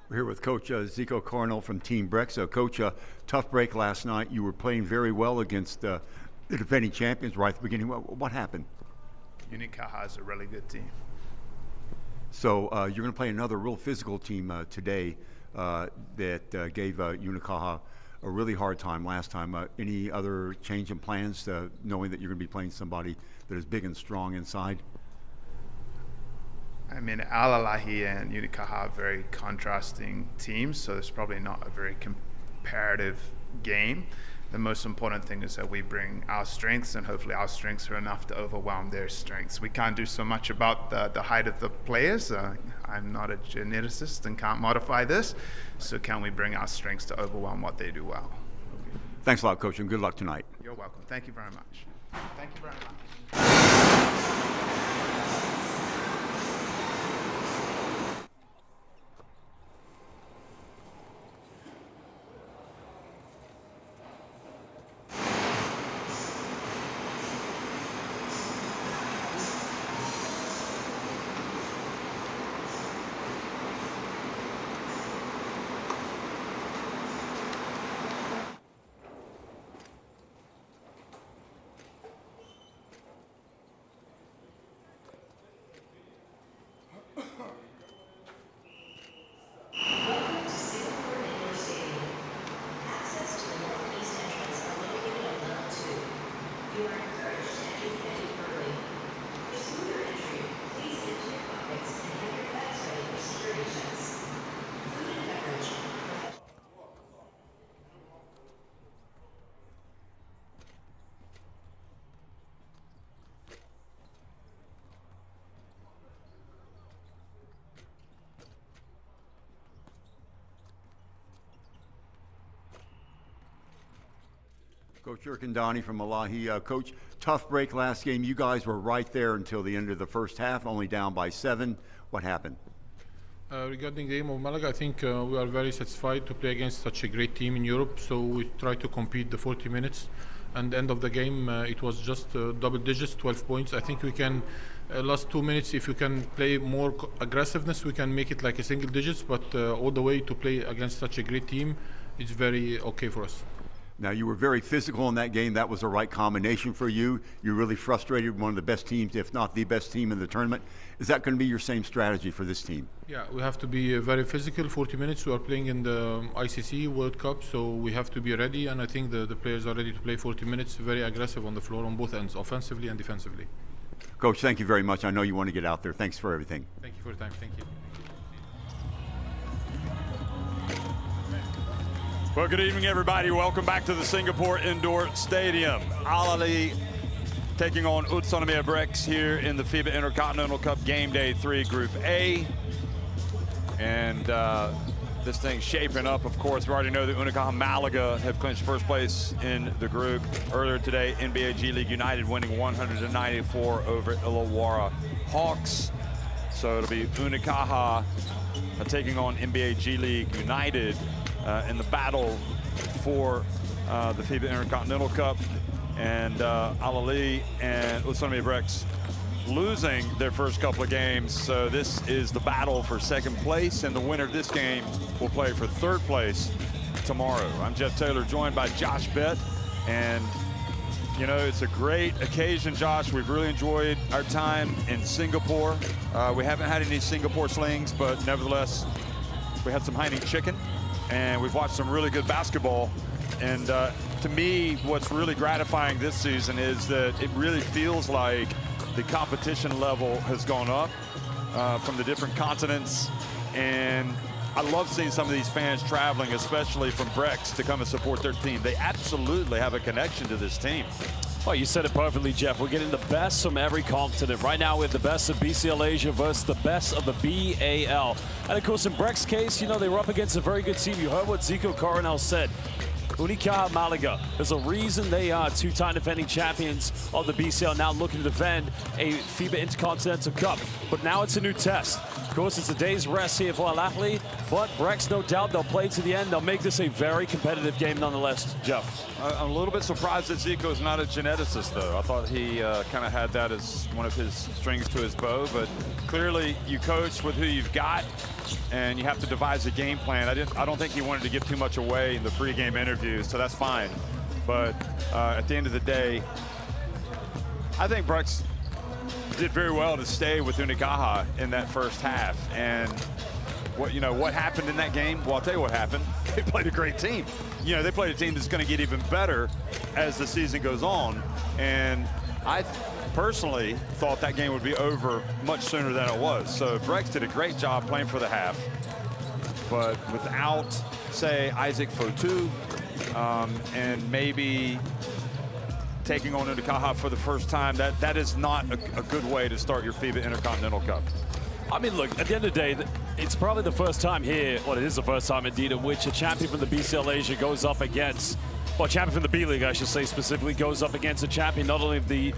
We're here with Coach Zico Coronel from Team Brex. Coach, tough break last night. You were playing very well against the defending champions right at the beginning. What happened? Utsunomiya is a really good team. So you're going to play another real physical team today that gave Utsunomiya a really hard time last time. Any other change in plans, knowing that you're going to be playing somebody that is big and strong inside? I mean, Alahli and Utsunomiya are very contrasting teams, so it's probably not a very comparative game. The most important thing is that we bring our strengths, and hopefully our strengths are enough to overwhelm their strengths. We can't do so much about the height of the players. I'm not a geneticist and can't modify this, so can we bring our strengths to overwhelm what they do well? Thanks a lot, Coach, and good luck tonight. You're welcome. Thank you very much. Thank you very much. Coach Urkandani from Alahli. Coach, tough break last game. You guys were right there until the end of the first half, only down by 7. What happened? Regarding the game of Malaga, I think we are very satisfied to play against such a great team in Europe. So we try to compete the 40 minutes. And the end of the game, it was just double digits, 12 points. I think we can, last 2 minutes, if we can play more aggressiveness, we can make it like a single digits. But all the way to play against such a great team, it's very okay for us. Now, you were very physical in that game. That was the right combination for you. You really frustrated one of the best teams, if not the best team in the tournament. Is that going to be your same strategy for this team? Yeah, we have to be very physical. 40 minutes, we are playing in the ICC World Cup, so we have to be ready. And I think the players are ready to play 40 minutes, very aggressive on the floor on both ends, offensively and defensively. Coach, thank you very much. I know you want to get out there. Thanks for everything. Thank you for your time. Thank you. Well, good evening, everybody. Welcome back to the Singapore Indoor Stadium. Alahli taking on Utsunomiya Brex here in the FIBA Intercontinental Cup Game Day 3 Group A. And this thing's shaping up, of course. We already know that Utsunomiya Malaga have clinched first place in the group. Earlier today, NBA G League United winning 194 over Illawarra Hawks. So it'll be Utsunomiya taking on NBA G League United in the battle for the FIBA Intercontinental Cup, and Alahli and Utsunomiya Brex losing their first couple of games. So this is the battle for second place, and the winner of this game will play for third place tomorrow. I'm Jeff Taylor, joined by Josh Bett, and you know, it's a great occasion, Josh. We've really enjoyed our time in Singapore. We haven't had any Singapore slings, but nevertheless, we had some Hainan chicken. And we've watched some really good basketball. And to me, what's really gratifying this season is that it really feels like the competition level has gone up from the different continents. And I love seeing some of these fans traveling, especially from Brex, to come and support their team. They absolutely have a connection to this team. Well, you said it perfectly, Jeff. We're getting the best from every continent. Right now, we have the best of BCL Asia versus the best of the BAL. And, of course, in Brex's case, you know, they were up against a very good team. You heard what Zico Coronel said. Utsunomiya Malaga. There's a reason they are two-time defending champions of the BCL, now looking to defend a FIBA Intercontinental Cup. But now it's a new test. Of course, it's a day's rest here for Alahli, but Brex, no doubt, they'll play to the end. They'll make this a very competitive game nonetheless, Jeff. I'm a little bit surprised that Zico's not a geneticist, though. I thought he kind of had that as one of his strings to his bow, but clearly you coach with who you've got. and you have to devise a game plan. I don't think he wanted to give too much away in the pregame interviews, so that's fine. But at the end of the day, I think Brex did very well to stay with Unikaha in that first half. And what happened in that game? Well, I'll tell you what happened. They played a great team. They played a team that's going to get even better as the season goes on. And I personally thought that game would be over much sooner than it was. So Brex did a great job playing for the half. But without, say, Isaac Fotu, and maybe taking on Unikaha for the first time, that is not a good way to start your FIBA Intercontinental Cup. I mean, look, at the end of the day, it's probably the first time here, well, it is the first time indeed, in which a champion from the BCL Asia goes up against, well, champion from the B-League, I should say, specifically, goes up against a champion not only of the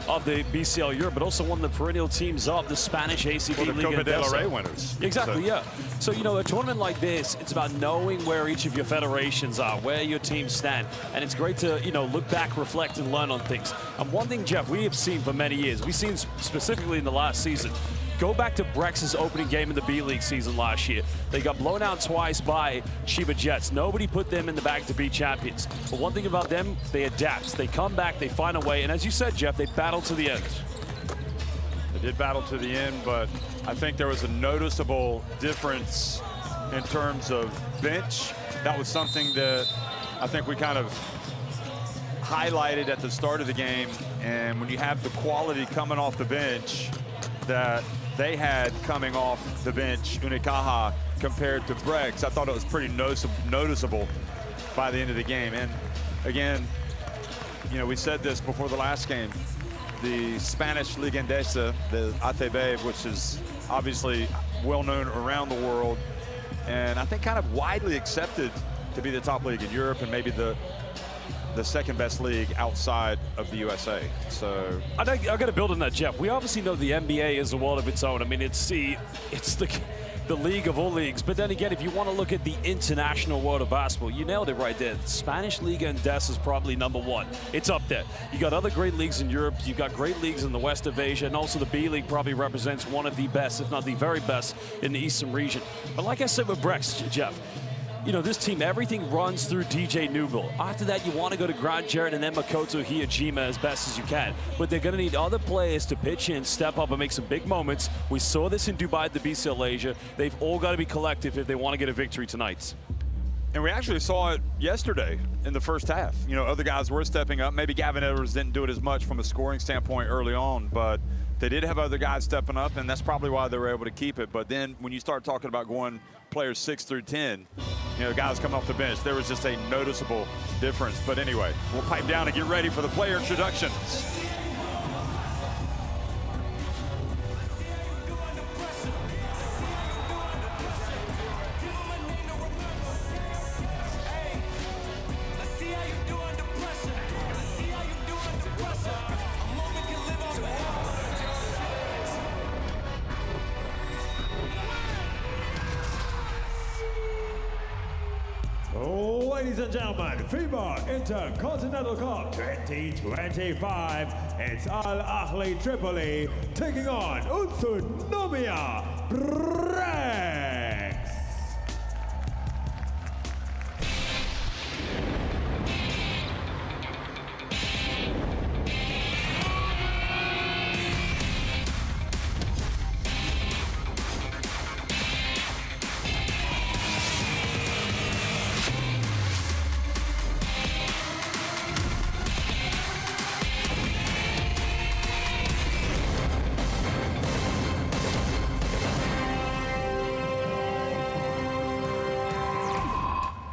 BCL Europe, but also one of the perennial teams of the Spanish ACB League. The Copa del Rey winners. Exactly, yeah. So, a tournament like this, it's about knowing where each of your federations are, where your teams stand. And it's great to, look back, reflect, and learn on things. And one thing, Jeff, we have seen for many years, we've seen specifically in the last season, go back to Brex's opening game in the B-League season last year. They got blown out twice by Chiba Jets. Nobody put them in the bag to be champions. But one thing about them, they adapt. They come back, they find a way. And as you said, Jeff, they battle to the end. They did battle to the end, but I think there was a noticeable difference in terms of bench. That was something that I think we kind of highlighted at the start of the game. And when you have the quality coming off the bench that they had coming off the bench, Unikaha, compared to Brex, I thought it was pretty noticeable by the end of the game. And again, we said this before the last game, the Spanish Liga Endesa, the ATB, which is obviously well known around the world, and I think kind of widely accepted to be the top league in Europe and maybe the second best league outside of the USA. So I got to build on that, Jeff. We obviously know the NBA is a world of its own. I mean, it's the league of all leagues. But then again, if you want to look at the international world of basketball, you nailed it right there. The Spanish Liga Endesa is probably #1. It's up there. You got other great leagues in Europe. You've got great leagues in the west of Asia, and also the B League probably represents one of the best, if not the very best, in the Eastern region. But like I said with Brex, Jeff, this team, everything runs through DJ Newbill. After that, you want to go to Grant Jarrett and then Makoto Hiyajima as best as you can. But they're going to need other players to pitch in, step up, and make some big moments. We saw this in Dubai at the BCL Asia. They've all got to be collective if they want to get a victory tonight. And we actually saw it yesterday in the first half. Other guys were stepping up. Maybe Gavin Edwards didn't do it as much from a scoring standpoint early on, but they did have other guys stepping up, and that's probably why they were able to keep it. But then when you start talking about going players 6 through 10, guys coming off the bench, there was just a noticeable difference. But anyway, we'll pipe down and get ready for the player introductions. Ladies and gentlemen, FIBA Intercontinental Cup 2025. It's Alahli Tripoli taking on Utsunomiya Brex.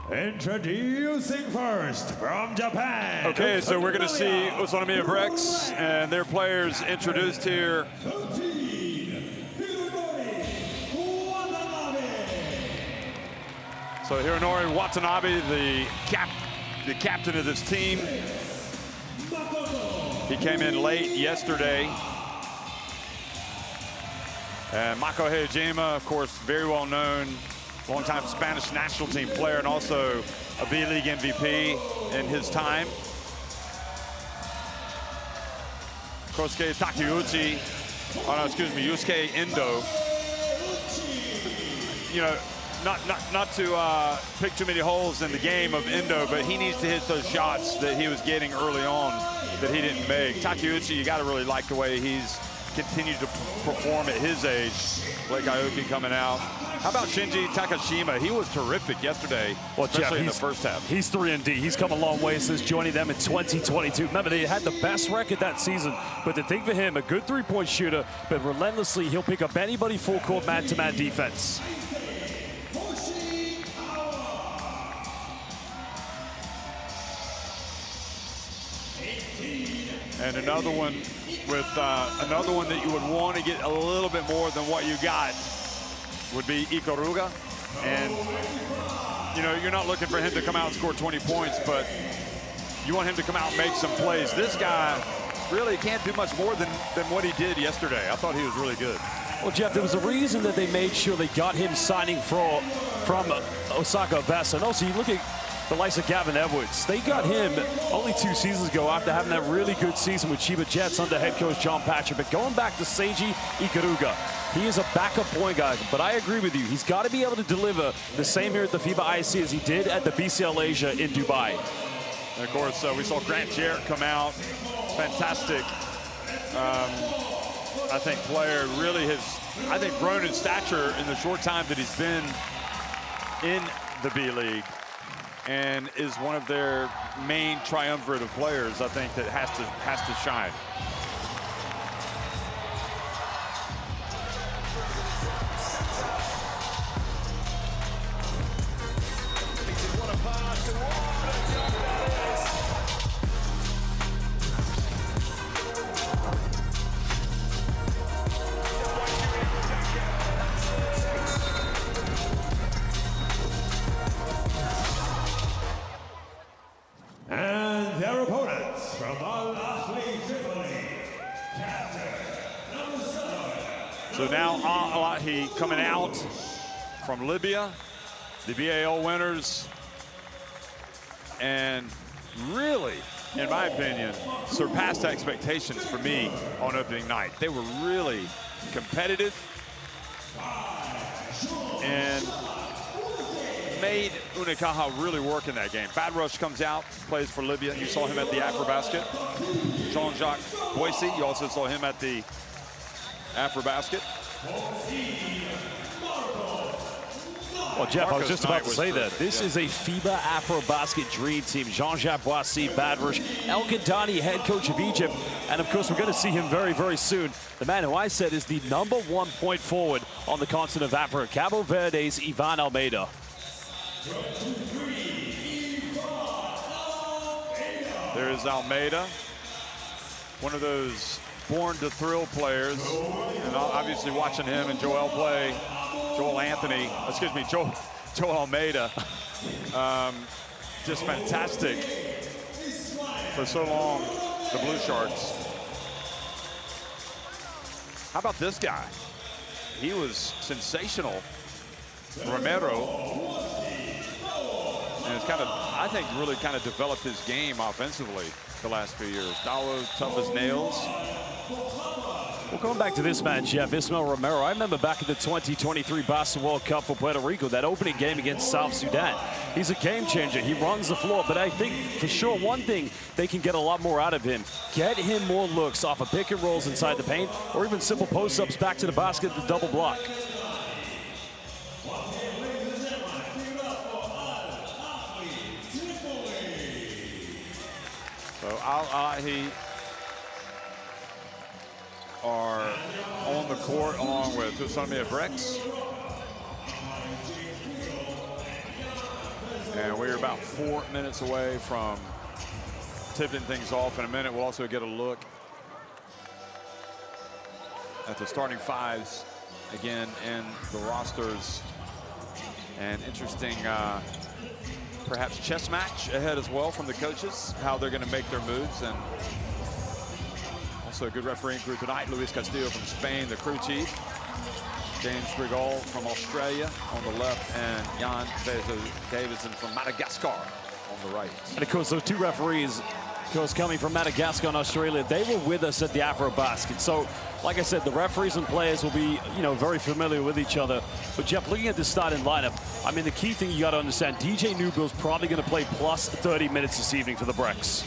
Introducing first from Japan. Okay, so we're going to see Utsunomiya Brex and their players introduced here. So Hironori Watanabe, the captain of this team. He came in late yesterday. And Mako Hiyajima, of course, very well known, longtime Spanish national team player and also a B-League MVP in his time. Kosuke Takeuchi, Yusuke Endo. you know, not to pick too many holes in the game of Endo, but he needs to hit those shots that he was getting early on that he didn't make. Takeuchi, you got to really like the way he's continued to perform at his age. Blake Aoki coming out. How about Shinji Takashima? He was terrific yesterday, especially in the first half. He's 3-and-D. He's come a long way since joining them in 2022. Remember, they had the best record that season, but the thing for him, a good three-point shooter, but relentlessly, he'll pick up anybody full-court man-to-man defense. And another one with another one that you would want to get a little bit more than what you got would be Ikaruga. And, you know, you're not looking for him to come out and score 20 points, but you want him to come out and make some plays. This guy really can't do much more than what he did yesterday. I thought he was really good. Well, Jeff, there was a reason that they made sure they got him signing from Osaka Vest. And also, you look at the likes of Gavin Edwards. They got him only 2 seasons ago after having that really good season with Chiba Jets under head coach John Patrick. But going back to Seiji Ikaruga, he is a backup point guard. But I agree with you. He's got to be able to deliver the same here at the FIBA IC as he did at the BCL Asia in Dubai. And of course, we saw Grant Jarrett come out. Fantastic, I think, player. Really has, I think, grown in stature in the short time that he's been in the B League, and is one of their main triumvirate of players, I think, that has to shine. And their opponents from Alahli, Captain number 7. So now Alahli coming out from Libya, the BAL winners, and really, in my opinion, surpassed expectations for me on opening night. They were really competitive and made Unikaha really work in that game. Bad Rush comes out, plays for Libya. You saw him at the Afrobasket. Jean-Jacques Boissy, you also saw him at the Afrobasket. Well, Jeff, I was just about to say that. terrific, This is a FIBA Afrobasket dream team. Jean-Jacques Boissy, Bad Rush, El Ghadani, head coach of Egypt. And, of course, we're going to see him very, very soon. The man who I said is the #1 point forward on the continent of Africa, Cabo Verde's Ivan Almeida. There's Almeida, one of those born to thrill players, and obviously watching him and Joel play, Joel Almeida, just fantastic for so long, the Blue Sharks. How about this guy? He was sensational, Romero. And it's kind of, I think, really kind of developed his game offensively the last few years. Dalo, tough as nails. Well, going back to this man, Jeff, Ismael Romero, I remember back in the 2023 Basketball World Cup for Puerto Rico, that opening game against South Sudan. He's a game changer. He runs the floor, but I think for sure one thing they can get a lot more out of him. Get him more looks off of pick and rolls inside the paint, or even simple post-ups back to the basket, the double block. So Alahli are on the court along with Utsunomiya Brex. And we're about 4 minutes away from tipping things off. In a minute, we'll also get a look at the starting fives again in the rosters. And interesting, perhaps chess match ahead as well from the coaches, how they're going to make their moves. And also a good refereeing crew tonight, Luis Castillo from Spain, the crew chief. James Grigal from Australia on the left, and Jan Davidson from Madagascar on the right. And of course, those two referees of course, coming from Madagascar and Australia, they were with us at the Afrobasket. So, like I said, the referees and players will be, very familiar with each other. But Jeff, looking at the starting lineup, I mean, the key thing you got to understand, DJ Newbill's probably going to play plus 30 minutes this evening for the Brex.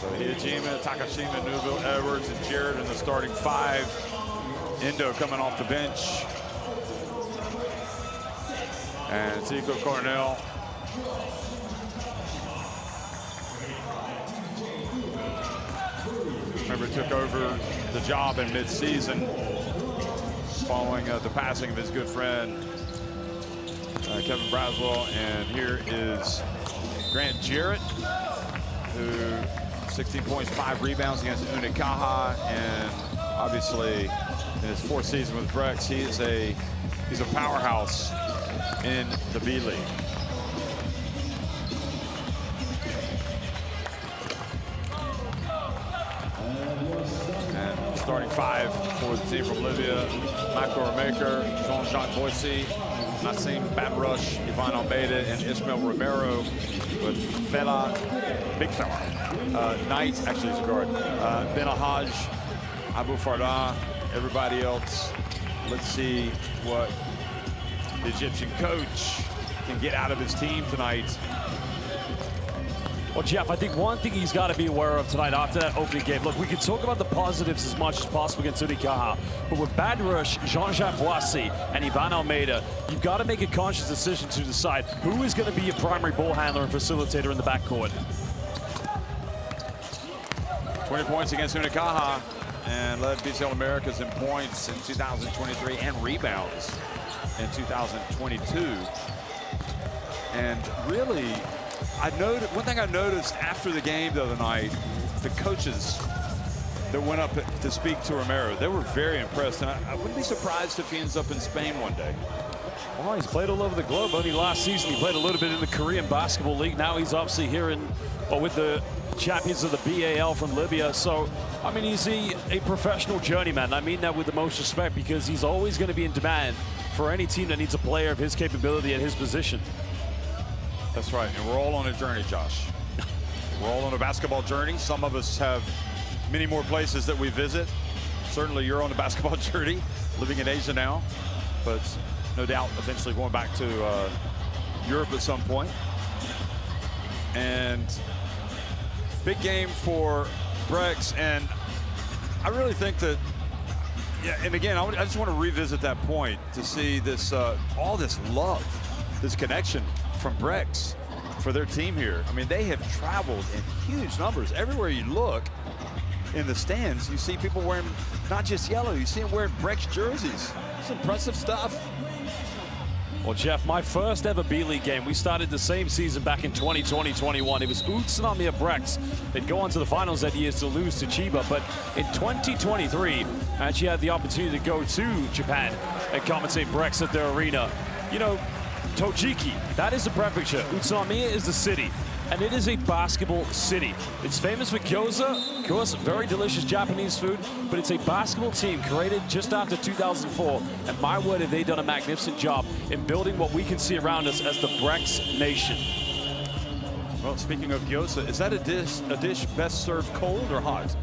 So Hijima, Takashima, Newbill, Edwards, and Jarrett in the starting 5. Endo coming off the bench. And Zico Cornell. Remember, took over the job in mid-season following the passing of his good friend, Kevin Braswell. And here is Grant Jarrett, who 16 points, 5 rebounds against Unikaha, and obviously in his 4th season with Brex, he's a powerhouse in the B League. And starting 5 for the team from Libya: Michael Remaker, Jean-Jacques Boissy, Nassim Babrush, Ivan Almeida, and Ismael Romero, with Fela, big fella, Knight, actually he's a guard, Ben Alhaj, Abu Fardah, everybody else. Let's see what the Egyptian coach can get out of his team tonight. Well, Jeff, I think one thing he's got to be aware of tonight after that opening game. Look, we can talk about the positives as much as possible against Unikaha, but with Badrush, Jean-Jacques Boissy, and Ivan Almeida, you've got to make a conscious decision to decide who is going to be your primary ball handler and facilitator in the backcourt. 20 points against Unikaha, and led BCL Americas in points in 2023 and rebounds in 2022. And really, one thing I noticed after the game the other night, the coaches that went up to speak to Romero, they were very impressed. And I wouldn't be surprised if he ends up in Spain one day. Well, he's played all over the globe. Only last season he played a little bit in the Korean Basketball League. Now he's obviously here with the champions of the BAL from Libya. So, I mean, he's a professional journeyman. I mean that with the most respect, because he's always going to be in demand for any team that needs a player of his capability at his position. That's right, and we're all on a journey, Josh. We're all on a basketball journey. Some of us have many more places that we visit. Certainly you're on a basketball journey, living in Asia now, but no doubt eventually going back to Europe at some point. And big game for Brex, and I really think that, yeah, and again, I just want to revisit that point to see this, all this love, this connection from Brex for their team here. I mean, they have traveled in huge numbers. Everywhere you look in the stands, you see people wearing not just yellow, you see them wearing Brex jerseys. It's impressive stuff. Well, Jeff, my first ever B-League game, we started the same season back in 2020-21. It was Utsunomiya Brex. They'd go on to the finals that year to lose to Chiba. But in 2023, I actually had the opportunity to go to Japan and commentate Brex at their arena. You know, Tojiki, that is the prefecture. Utsunomiya is the city, and it is a basketball city. It's famous for gyoza, of course, very delicious Japanese food, but it's a basketball team created just after 2004, and my word, have they done a magnificent job in building what we can see around us as the Brex Nation. Well, speaking of gyoza, is that a dish best served cold or hot?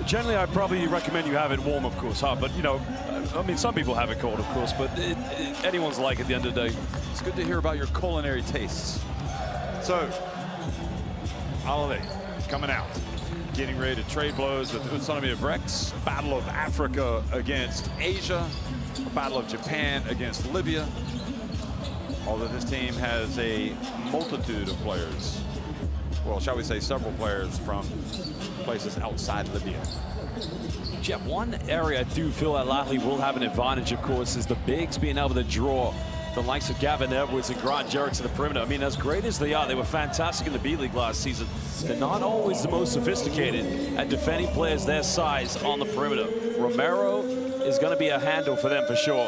Generally, I'd probably recommend you have it warm, of course, hot, but, you know, I mean, some people have it cold, of course, but anyone's like at the end of the day. It's good to hear about your culinary tastes. So, Alahli coming out, getting ready to trade blows with Utsunomiya Brex. Battle of Africa against Asia, a battle of Japan against Libya. Although this team has a multitude of players, well, shall we say several players from places outside Libya. Jeff, one area I do feel that Alahli will have an advantage, of course, is the bigs being able to draw the likes of Gavin Edwards and Grant Jarrett to the perimeter. I mean, as great as they are, they were fantastic in the B-League last season. They're not always the most sophisticated at defending players their size on the perimeter. Romero is going to be a handle for them for sure.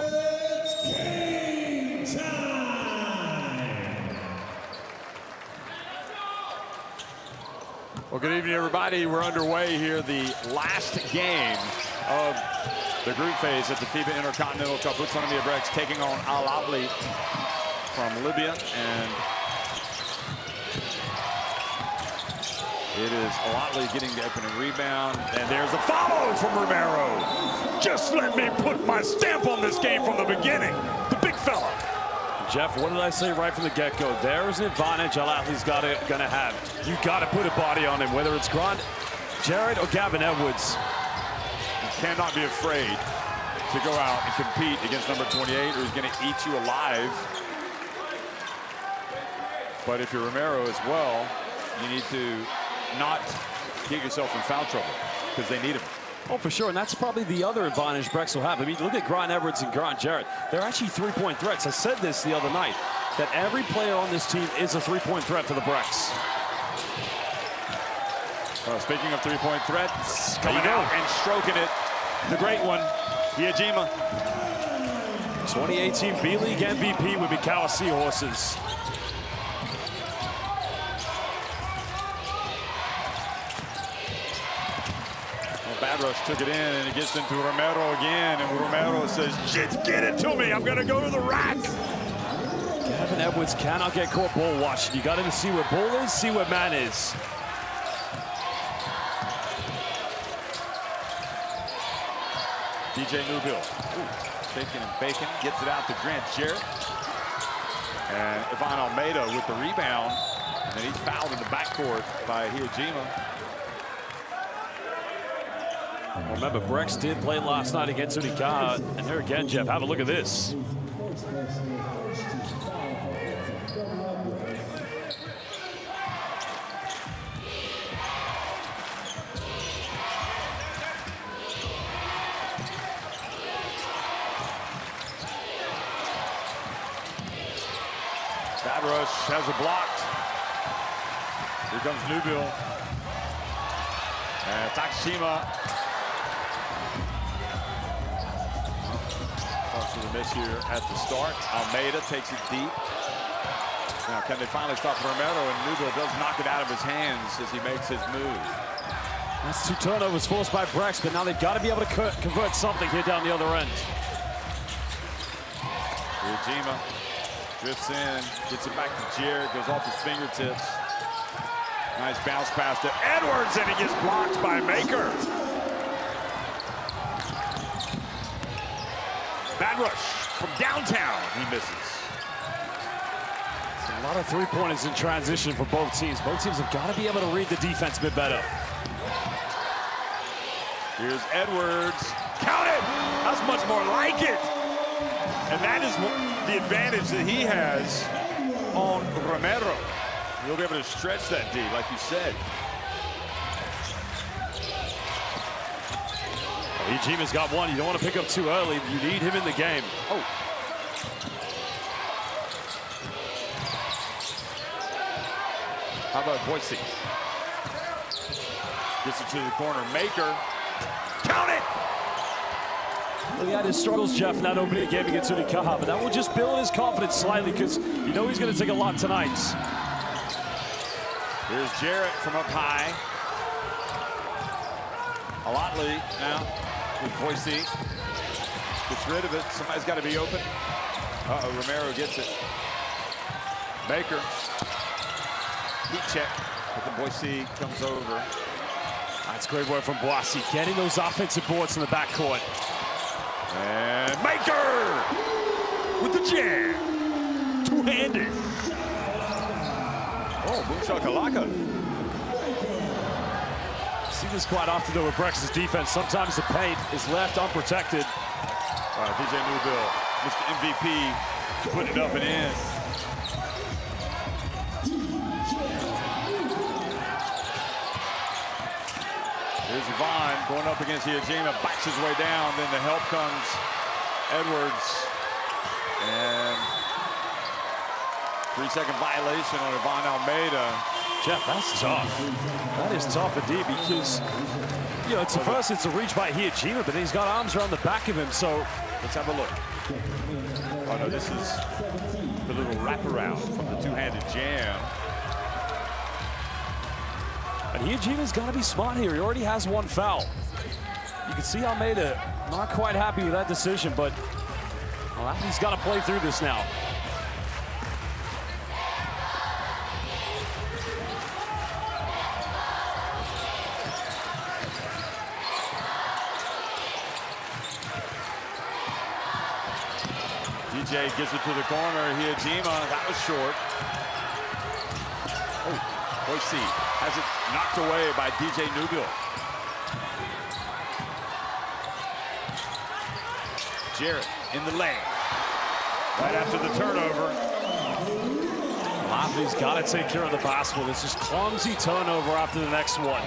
Well, good evening, everybody. We're underway here, the last game of the group phase at the FIBA Intercontinental Cup. Utsunomiya Brex taking on Alahli from Libya. And It is Alahli getting the opening rebound, and there's a follow from Romero. Just let me put my stamp on this game from the beginning. The big fella. Jeff, what did I say right from the get-go? There is an advantage Alahli's gonna have. You gotta put a body on him, whether it's Grant, Jared, or Gavin Edwards. You cannot be afraid to go out and compete against number 28, or he's gonna eat you alive. But if you're Romero as well, you need to not get yourself in foul trouble, because they need him. Oh, for sure, and that's probably the other advantage Brex will have. I mean, look at Grant Edwards and Grant Jarrett. They're actually three-point threats. I said this the other night, that every player on this team is a three-point threat for the Brex. Well, speaking of three-point threats, coming out and stroking it, the great one, Iajima. 2018 B-League MVP with Mikawa Seahorses. Bad rush took it in, and it gets into Romero again, and Romero says, "Just get it to me. I'm going to go to the rack." Gavin Edwards cannot get caught ball watching. You got to see where ball is, see where man is. DJ Newbill, shaking and baking, gets it out to Grant Jarrett. And Ivan Almeida with the rebound, and he's fouled in the backcourt by Iajima. Remember, Brex did play last night against Utsunomiya, and here again, Jeff, have a look at this. Bad rush has it blocked. Here comes Newbill. And Takashima. To the miss here at the start. Almeida takes it deep. Now, can they finally stop Romero? And Newbill does knock it out of his hands as he makes his move. That's 2 turnovers forced by Brex, but now they've got to be able to convert something here down the other end. Iajima drifts in, gets it back to Jared, goes off his fingertips. Nice bounce pass to Edwards, and he gets blocked by Maker. Bad rush from downtown, he misses. It's a lot of three-pointers in transition for both teams. Both teams have got to be able to read the defense a bit better. Here's Edwards. Count it! That's much more like it. And that is the advantage that he has on Romero. He'll be able to stretch that D, like you said. Iajima's got one. You don't want to pick up too early. You need him in the game. Oh. How about Boise? Gets it to the corner. Maker. Count it! Well, he had his struggles, Jeff, in that opening game against Utsunomiya, but that will just build his confidence slightly because you know he's going to take a lot tonight. Here's Jarrett from up high. Alahli now with Boise. Gets rid of it. Somebody's got to be open. Uh-oh, Romero gets it. Baker. Heat check. But then Boise comes over. That's great work from Boise, getting those offensive boards in the backcourt. And Maker with the jam. Two-handed. Oh, boom shakalaka. See this quite often though with Brex's defense. Sometimes the paint is left unprotected. All right, DJ Newbill, Mr. MVP, putting it up and in. Here's Ivan going up against Iajima, backs his way down. Then the help comes Edwards. And 3-second violation on Ivan Almeida. Jeff, that's tough. That is tough indeed because, you know, it's first it's a reach by Iajima, but then he's got arms around the back of him, so let's have a look. Oh no, this is the little wraparound from the two-handed jam. And Iajima's got to be smart here. He already has one foul. You can see Almeida not quite happy with that decision, but well, he's got to play through this now. DJ gives it to the corner. Hiajima, that was short. Oh, Boise has it knocked away by DJ Nubil. Jarrett in the lane. Right after the turnover. Alahli's got to take care of the basketball. This is clumsy turnover after the next one.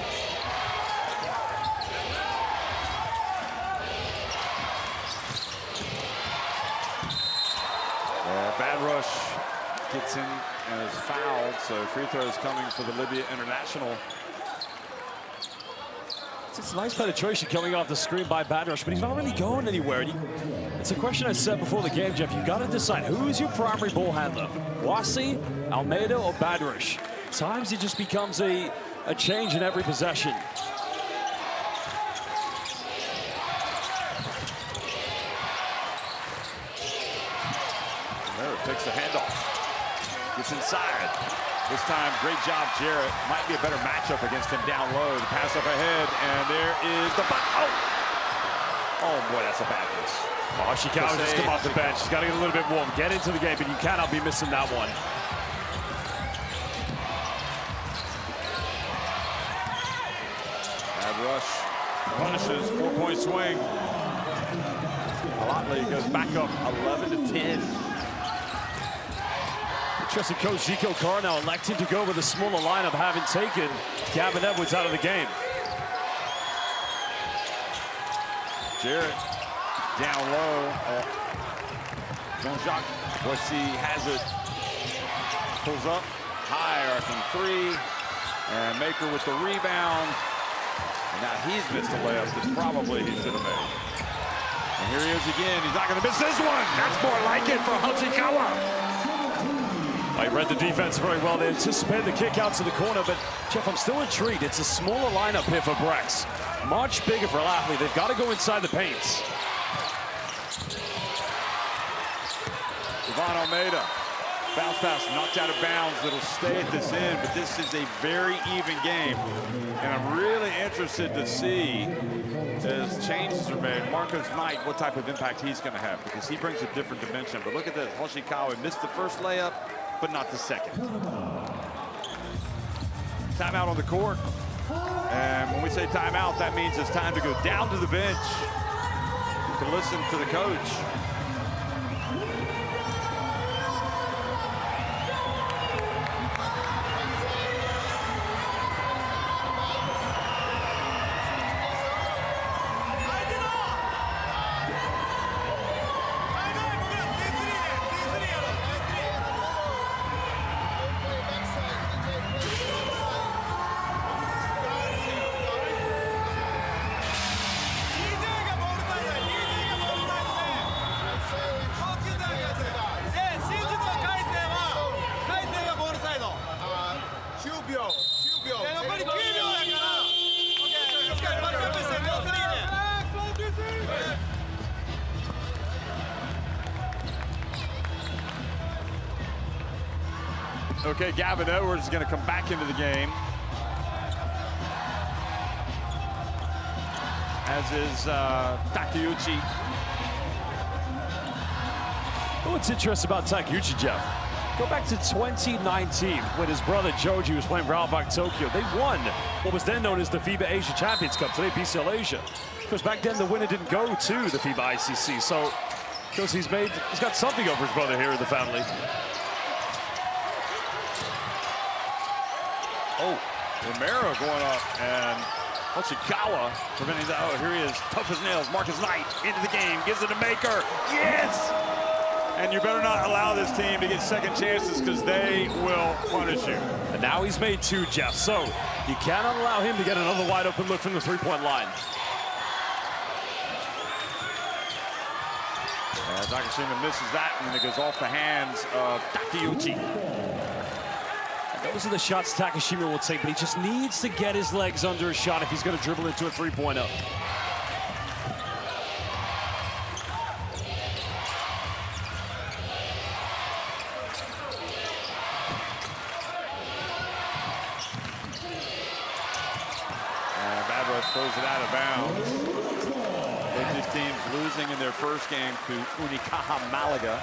Bad rush gets in and is fouled, so free throws coming for the Libya International. It's a nice penetration coming off the screen by Bad Rush, but he's not really going anywhere. It's a question I said before the game, Jeff. You've got to decide who is your primary ball handler, Wasi, Almeida, or Bad Rush. Times it just becomes a change in every possession. Takes the handoff, gets inside. This time, great job, Jarrett. Might be a better matchup against him down low. The pass up ahead, and there is the oh boy, that's a bad miss. Oh, Ishikawa just come off the bench. He's got to get a little bit warm, get into the game, but you cannot be missing that one. Bad rush punishes, 4-point swing. Alahli goes back up 11-10. Interesting, Coach Zico Carr now electing to go with a smaller lineup, having taken Gavin Edwards out of the game. Jarrett down low. Jean-Jacques Boissy has it. Pulls up high from three. And Maker with the rebound. And now he's missed a layup that probably he should have made. And here he is again. He's not going to miss this one. That's more like it for Hoshikawa. I read the defense very well. They anticipated the kick out to the corner, but Jeff, I'm still intrigued. It's a smaller lineup here for Brex. Much bigger for Alahli. They've got to go inside the paints. Ivan Almeida, bounce pass knocked out of bounds. It'll stay at this end, but this is a very even game. And I'm really interested to see, as changes are made, Marcus Knight, what type of impact he's going to have, because he brings a different dimension. But look at this, Hoshikawa missed the first layup, but not the second. Timeout on the court. And when we say timeout, that means it's time to go down to the bench to listen to the coach. Okay, Gavin Edwards is going to come back into the game. As is Takeuchi. What's interesting about Takeuchi, Jeff? Go back to 2019 when his brother Joji was playing for Alabak Tokyo. They won what was then known as the FIBA Asia Champions Cup, today BCL Asia. Because back then the winner didn't go to the FIBA ICC. So, because he's got something over his brother here in the family. Oh, Romero going up, and Hoshikawa preventing that. Oh, here he is, tough as nails. Marcus Knight into the game, gives it to Maker. Yes! And you better not allow this team to get second chances, because they will punish you. And now he's made two, Jeff. So you cannot allow him to get another wide open look from the three-point line. As Nakashima misses that, and it goes off the hands of Takeuchi. Those are the shots Takashima will take, but he just needs to get his legs under a shot if he's going to dribble into a three-pointer. And Bad Rush throws it out of bounds. Both these teams losing in their first game to Unicaja Malaga.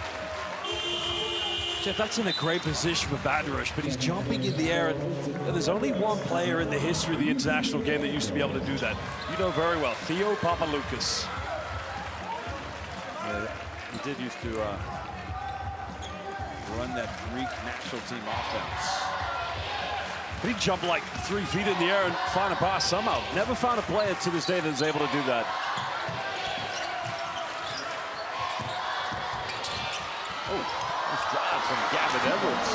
Jeff, that's in a great position for Badrush, but he's jumping in the air. And there's only one player in the history of the international game that used to be able to do that. You know very well, Theo Papaloukas. Yeah, he did used to run that Greek national team offense. But he jumped like 3 feet in the air and find a pass somehow. Never found a player to this day that is able to do that. Drive from Gavin Edwards.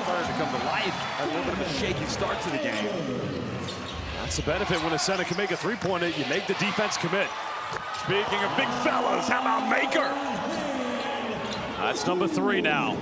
Started to come to life. Had a little bit of a shaky start to the game. That's the benefit when a center can make a three-pointer. You make the defense commit. Speaking of big fellas, how about Maker? That's number 3 now.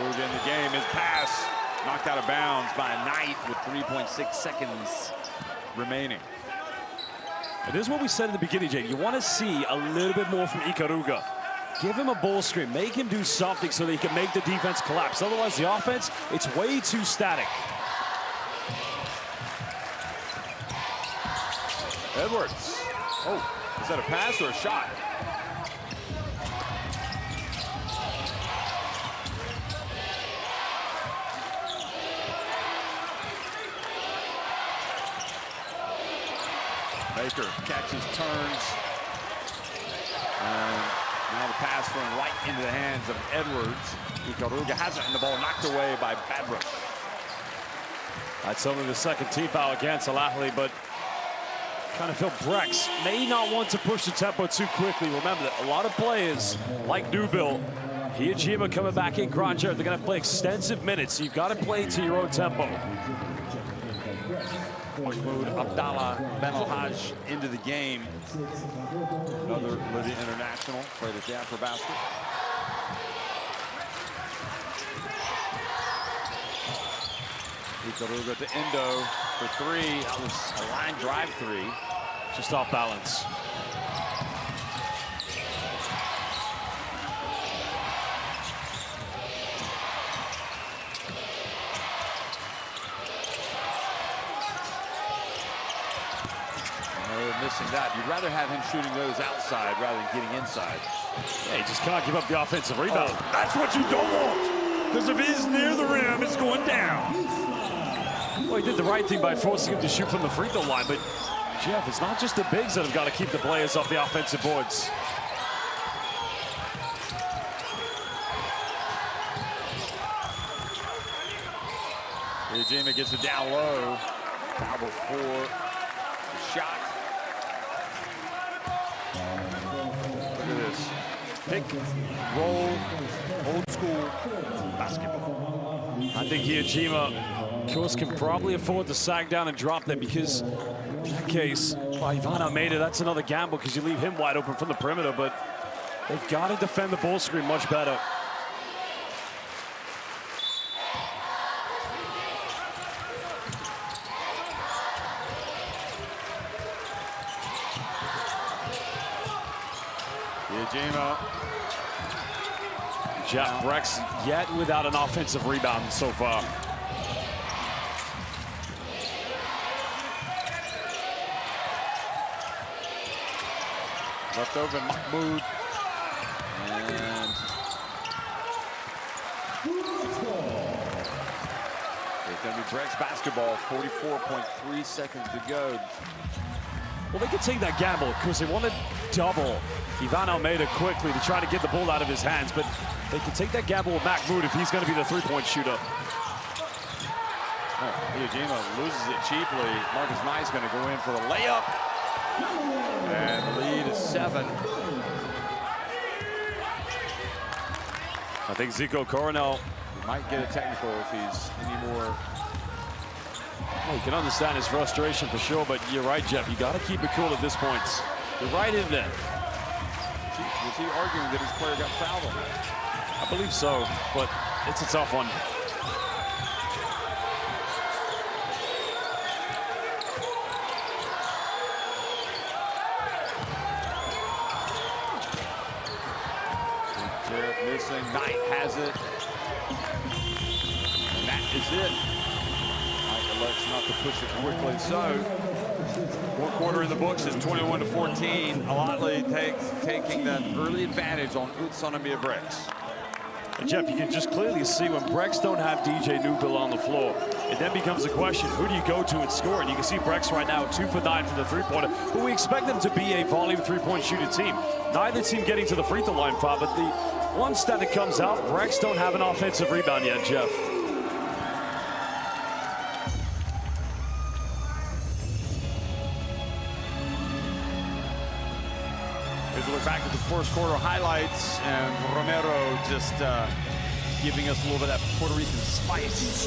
In the game, his pass knocked out of bounds by Knight with 3.6 seconds remaining. It is what we said in the beginning, Jay. You want to see a little bit more from Ikaruga. Give him a ball screen. Make him do something so that he can make the defense collapse. Otherwise, the offense, it's way too static. Edwards. Oh, is that a pass or a shot? Baker catches, turns, and now the pass thrown right into the hands of Edwards. Ikaruga has it, and the ball knocked away by Badrush. That's only the second team foul against Alahli, but kind of feel Brex may not want to push the tempo too quickly. Remember that a lot of players like Newbill, Hijima coming back in Granger, they're going to play extensive minutes, so you've got to play to your own tempo. Mahmoud Abdallah Benalhaj into the game. Another Libya international, played at the Afrobasket. Ikaruga to Endo for 3. That was a line drive 3. Just off balance. Missing that. You'd rather have him shooting those outside rather than getting inside. Yeah, he just cannot give up the offensive rebound. Oh, that's what you don't want. Because if he's near the rim, it's going down. Well, he did the right thing by forcing him to shoot from the free throw line, but Jeff, it's not just the bigs that have got to keep the players off the offensive boards. Hijima gets it down low. Foul for the shot. Look at this. Pick, roll, old school basketball. I think Hijima, of course, can probably afford to sag down and drop them because in that case, Ivan Almeida, that's another gamble because you leave him wide open from the perimeter, but they've got to defend the ball screen much better. Hijima. Jeff Brex yet without an offensive rebound so far. Left over Mahmoud. And it's going to be Brex basketball, 44.3 seconds to go. Well, they could take that gamble because they want to double Ivan Almeida quickly to try to get the ball out of his hands, but they can take that gamble with Mahmoud if he's going to be the three-point shooter. Hijima loses it cheaply. Marcus Knight's going to go in for the layup. And the lead is 7. I think Zico Coronel might get a technical if he's any more. Well, you can understand his frustration for sure, but you're right, Jeff. You got to keep it cool at this point. You're right in there. Was he arguing that his player got fouled on that? I believe so, but it's a tough one. missing. Knight has it. And that is it. Knight elects not to push it quickly. So, 1 quarter in the books is 21-14. Alahli taking that early advantage on Utsunomiya Brex. And Jeff, you can just clearly see when Brex don't have DJ Newbill on the floor, it then becomes a question, who do you go to and score? And you can see Brex right now 2 for 9 from the three-pointer, but we expect them to be a volume three-point shooting team. Neither team getting to the free throw line far, but the one stat that comes out, Brex don't have an offensive rebound yet, Jeff. Here's a look back at the first quarter highlights, and Romero just giving us a little bit of that Puerto Rican spice.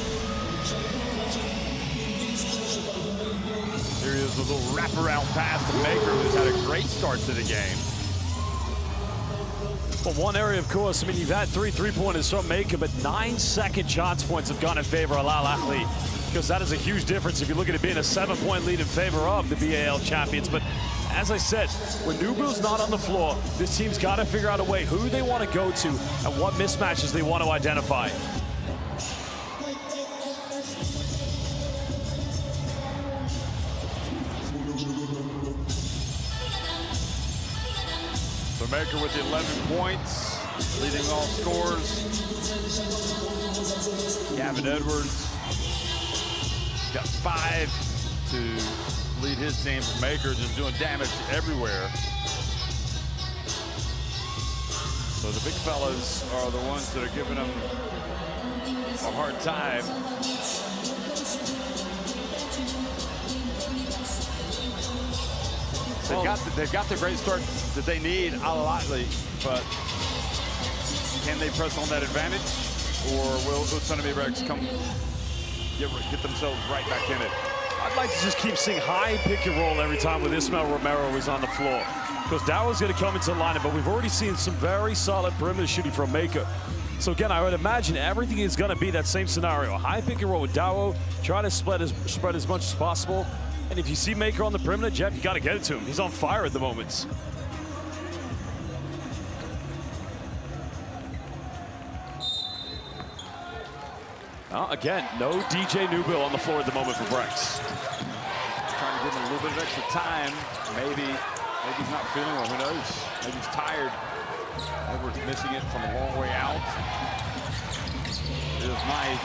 Here is a little wraparound pass to Maker, who's had a great start to the game. Well, one area, of course, I mean, you've had 3 3-pointers from Maker, but 9 second chance points have gone in favor of Alahli, because that is a huge difference if you look at it being a 7-point lead in favor of the BAL champions. But as I said, when Newbill's not on the floor, this team's got to figure out a way who they want to go to and what mismatches they want to identify. So Maker with 11 points, leading all scores. Gavin Edwards got 5 to lead his team. Maker just doing damage everywhere. So the big fellas are the ones that are giving them a hard time. They've got the great start that they need, Alahli, but can they press on that advantage, or will Utsunomiya Brex come get themselves right back in it? I'd like to just keep seeing high pick and roll every time with Ismael Romero is on the floor, because Dawo's going to come into the lineup, but we've already seen some very solid perimeter shooting from Maker. So again, I would imagine everything is going to be that same scenario. High pick and roll with Dawo, try to spread as much as possible. And if you see Maker on the perimeter, Jeff, you got to get it to him. He's on fire at the moment. Again, no DJ Newbill on the floor at the moment for Brex. Trying to give him a little bit of extra time. Maybe he's not feeling well. Who knows? Maybe he's tired. Edwards missing it from a long way out. It was nice.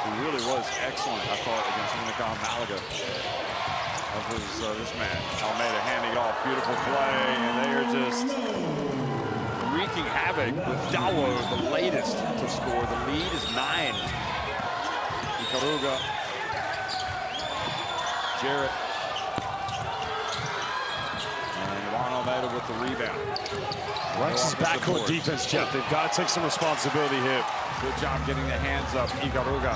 He really was excellent, I thought, against Unicaja Malaga. That was this man, Almeida, handing it off. Beautiful play, and they are just wreaking havoc with Dawo, the latest to score. The lead is 9. Ikaruga, Jarrett, and Juan Almeida with the rebound. Brex's backcourt defense, Jeff. They've got to take some responsibility here. Good job getting the hands up, Ikaruga.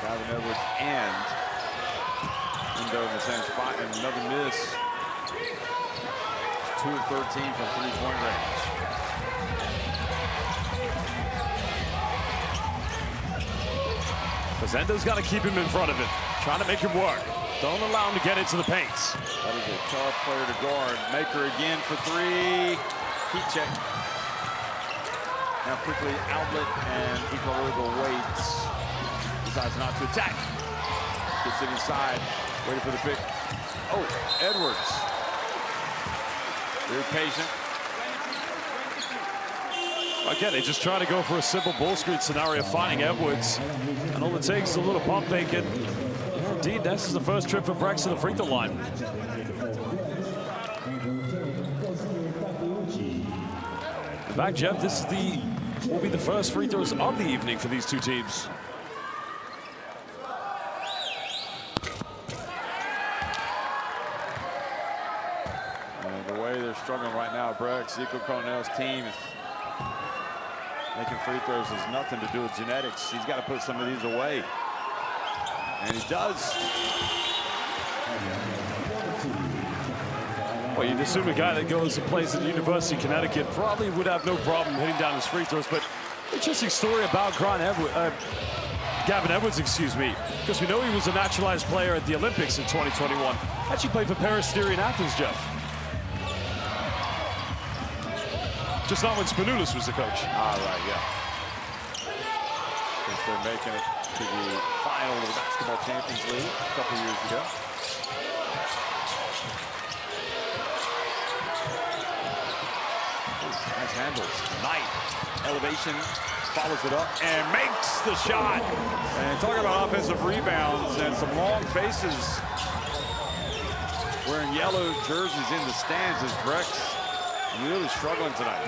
Gavin Edwards and Indo in the same spot, and another miss. 2 of 13 from 3-point range. Because Endo's got to keep him in front of it, trying to make him work. Don't allow him to get into the paint. That is a tough player to guard. Maker again for 3. Heat check. Now quickly outlet, and Ikaruga waits. Decides not to attack. Gets it inside. Waiting for the pick. Oh, Edwards. Very patient. Again, they just try to go for a simple ball screen scenario, finding Edwards. And all it takes is a little pump fake. And indeed, this is the first trip for Brex to the free throw line. In fact, Jeff, this is will be the first free throws of the evening for these two teams. And the way they're struggling right now, Brex, Zico Coronel's team is making free throws has nothing to do with genetics. He's got to put some of these away. And he does. Well, you'd assume a guy that goes and plays at the University of Connecticut probably would have no problem hitting down his free throws, but interesting story about Gavin Edwards, excuse me, because we know he was a naturalized player at the Olympics in 2021. Actually played for Paris Theory in Athens, Jeff. Just not when Spanulis was the coach. Right, yeah. Since they're making it to the final of the Basketball Champions League a couple years ago. Nice handles. Knight, elevation, follows it up and makes the shot. And talking about offensive rebounds and some long faces wearing yellow jerseys in the stands as Brex really struggling tonight.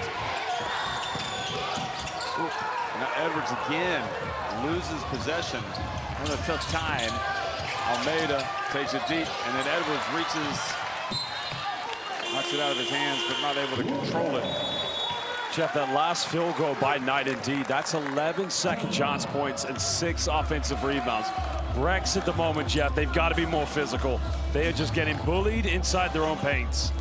Ooh, now Edwards again loses possession. Another tough time. Almeida takes it deep, and then Edwards reaches, knocks it out of his hands, but not able to control it. Jeff, that last field goal by Knight, indeed, that's 11 second chance points and 6 offensive rebounds. Brex at the moment, Jeff, they've got to be more physical. They are just getting bullied inside their own paints.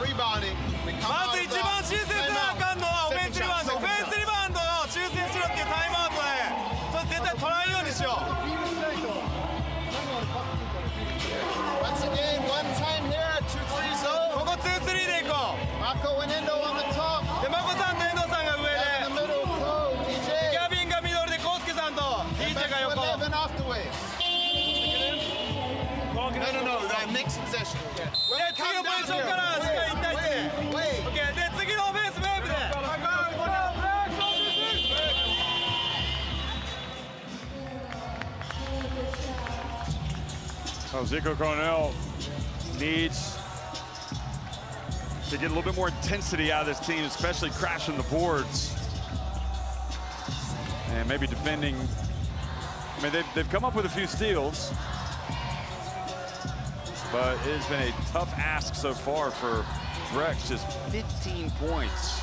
Rebounding. We come out of the timeout. Once again, one time here, 2-3 zone. Marco and Endo on the top. Back in the middle, Cole, DJ. Back to 11 afterwards. No, that next possession. When we come down here, wait. Oh, Zico Cornell needs to get a little bit more intensity out of this team, especially crashing the boards. And maybe defending. I mean, they've come up with a few steals, but it has been a tough ask so far for Brex. Just 15 points,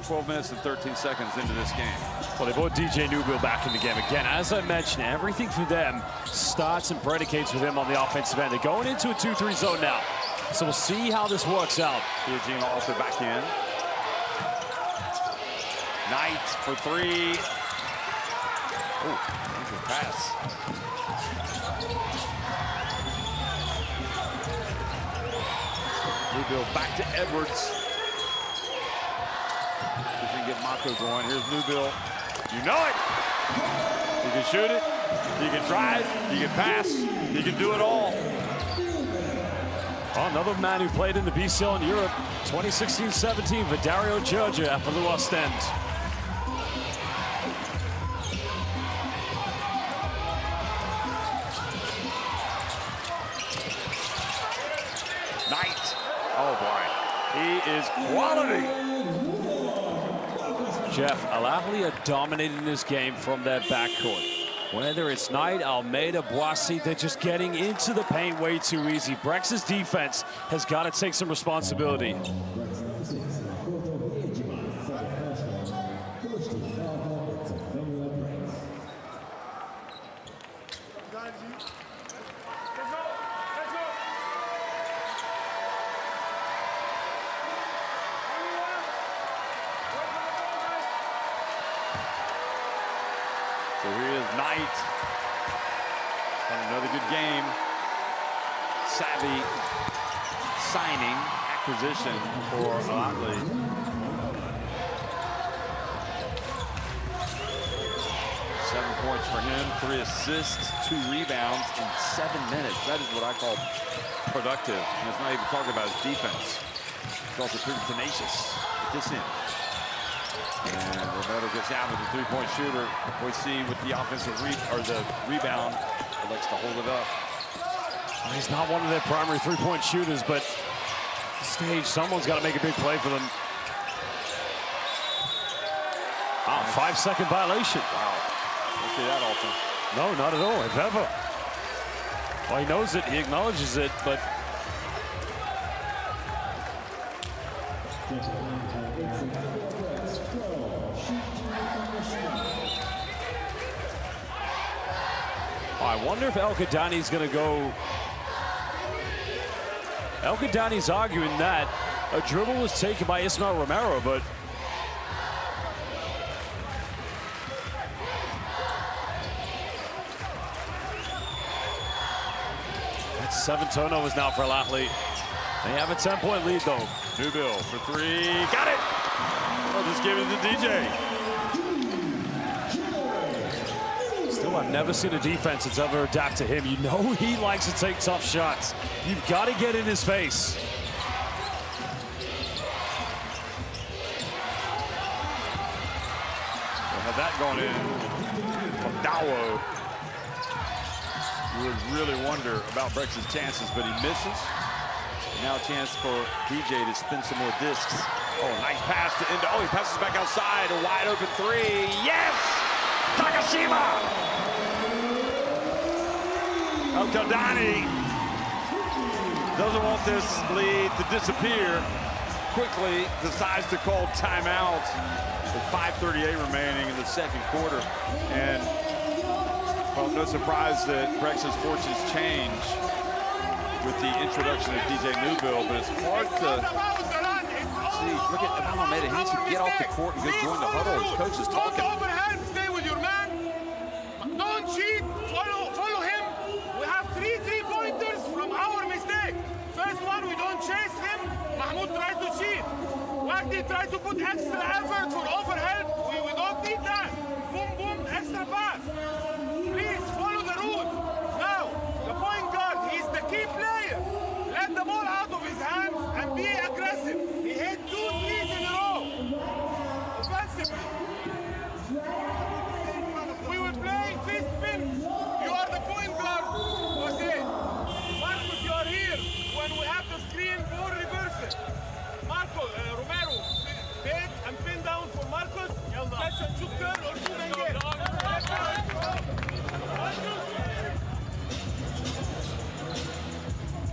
12 minutes and 13 seconds into this game. Well, they brought DJ Newbill back in the game again. As I mentioned, everything for them starts and predicates with him on the offensive end. They're going into a 2-3 zone now. So we'll see how this works out. Eugene also back in. Knight for 3. Oh, good pass. Newbill back to Edwards. If you can get Mako going. Here's Newbill. You know it. You can shoot it. You can drive. You can pass. You can do it all. Oh, another man who played in the BCL in Europe, 2016-17, Vidario Georgia at Blue Ostend. Knight. Oh, boy. He is quality. Jeff, Alahli are dominating this game from their backcourt. Whether it's Knight, Almeida, Boissy, they're just getting into the paint way too easy. Brex's defense has got to take some responsibility. So here is Knight on another good game. Savvy signing, acquisition for Alahli. Seven points for him, 3 assists, 2 rebounds in 7 minutes. That is what I call productive. And it's not even talking about his defense. He's also pretty tenacious at this end. And Roberto gets out with the 3-point shooter. We see with the offensive rebound, he likes to hold it up. Well, he's not one of their primary 3-point shooters, but at this stage, someone's got to make a big play for them. Ah, 5-second violation. Wow, don't see that often. No, not at all, if ever. Well, he knows it, he acknowledges it, but I wonder if El Kadani's going to go. El Kadani's arguing that A dribble was taken by Ismael Romero, but that's 7 turnovers now for Alahli. They have a 10-point lead, though. Nubil for 3. Got it! I'll just give it to DJ. Still, I've never seen a defense that's ever adapt to him. You know he likes to take tough shots. You've got to get in his face. We'll have that going in. Dawo. You would really wonder about Brex's chances, but he misses. Now a chance for DJ to spin some more discs. Oh, nice pass to Endo. Oh, he passes back outside. A wide open 3. Yes! Takashima! Al-Kaldani doesn't want this lead to disappear. Quickly decides to call timeout with 5:38 remaining in the second quarter. And, well, no surprise that Brex's fortunes change with the introduction of DJ Nubil, but it's hard to see. Look at Alahli. He needs to get off the court and go join the huddle. His coach is talking. Overhand, stay with your man. Don't cheat. Follow him. We have 3 3-pointers from our mistake. First one, we don't chase him. Mahmoud tried to cheat. Wagdi tried to put extra effort for overhead. We don't need that. Boom, boom, extra pass. Please follow the rules. Now, the point guard, he's the key player. Let the ball out of his hands and be aggressive. He hit 2 threes in a row. Offensively. We will play fist spin. You are the point guard. Jose. Marcus, you are here when we have the screen for reversal. Marco, Romero, big and pin down for Marcus. Catch and shoot turn or shoot and get.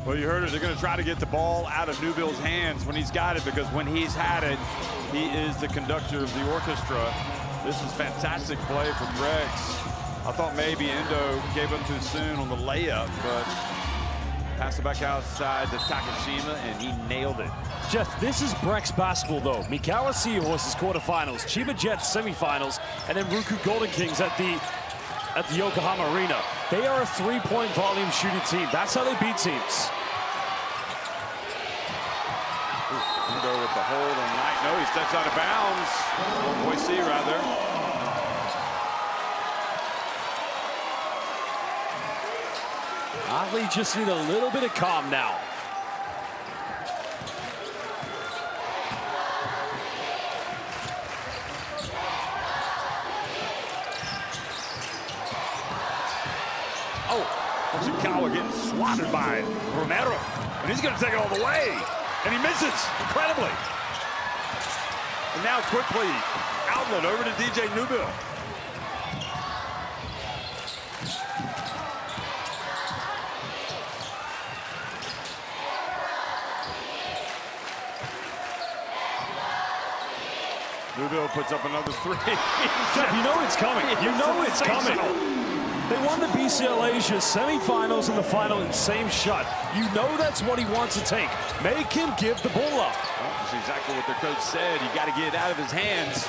Well, you heard it. They're going to try to get the ball out of Nubil's hands when he's got it, because when he's had it, he is the conductor of the orchestra. This is fantastic play from Brex. I thought maybe Endo gave up too soon on the layup, but passed it back outside to Takashima, and he nailed it. Jeff, this is Brex basketball, though. Mikawa Seahorses quarterfinals, Chiba Jets semifinals, and then Ruku Golden Kings at the Yokohama Arena. They are a 3-point volume shooting team. That's how they beat teams. Endo with the hold on Knight. No, he steps out of bounds. Or Boise, rather. Alahli just need a little bit of calm now. Oh, Utsunomiya getting swatted by Romero. And he's going to take it all the way. And he misses, incredibly. And now quickly, outlet over to DJ Nubil. Nubil puts up another 3. Jeff, you know it's coming. You know it's coming. They won the BCL Asia semifinals and the final in the same shot. You know that's what he wants to take. Make him give the ball up. Well, that's exactly what their coach said. You got to get it out of his hands.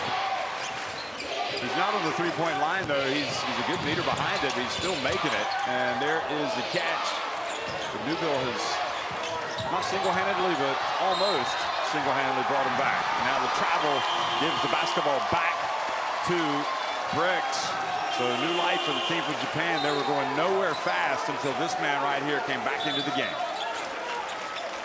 He's not on the 3-point line, though. He's a good meter behind it, but he's still making it. And there is the catch. But Nubil has not single-handedly, but almost single-handedly brought him back. Now the travel gives the basketball back to Brex. So a new life for the team from Japan. They were going nowhere fast until this man right here came back into the game.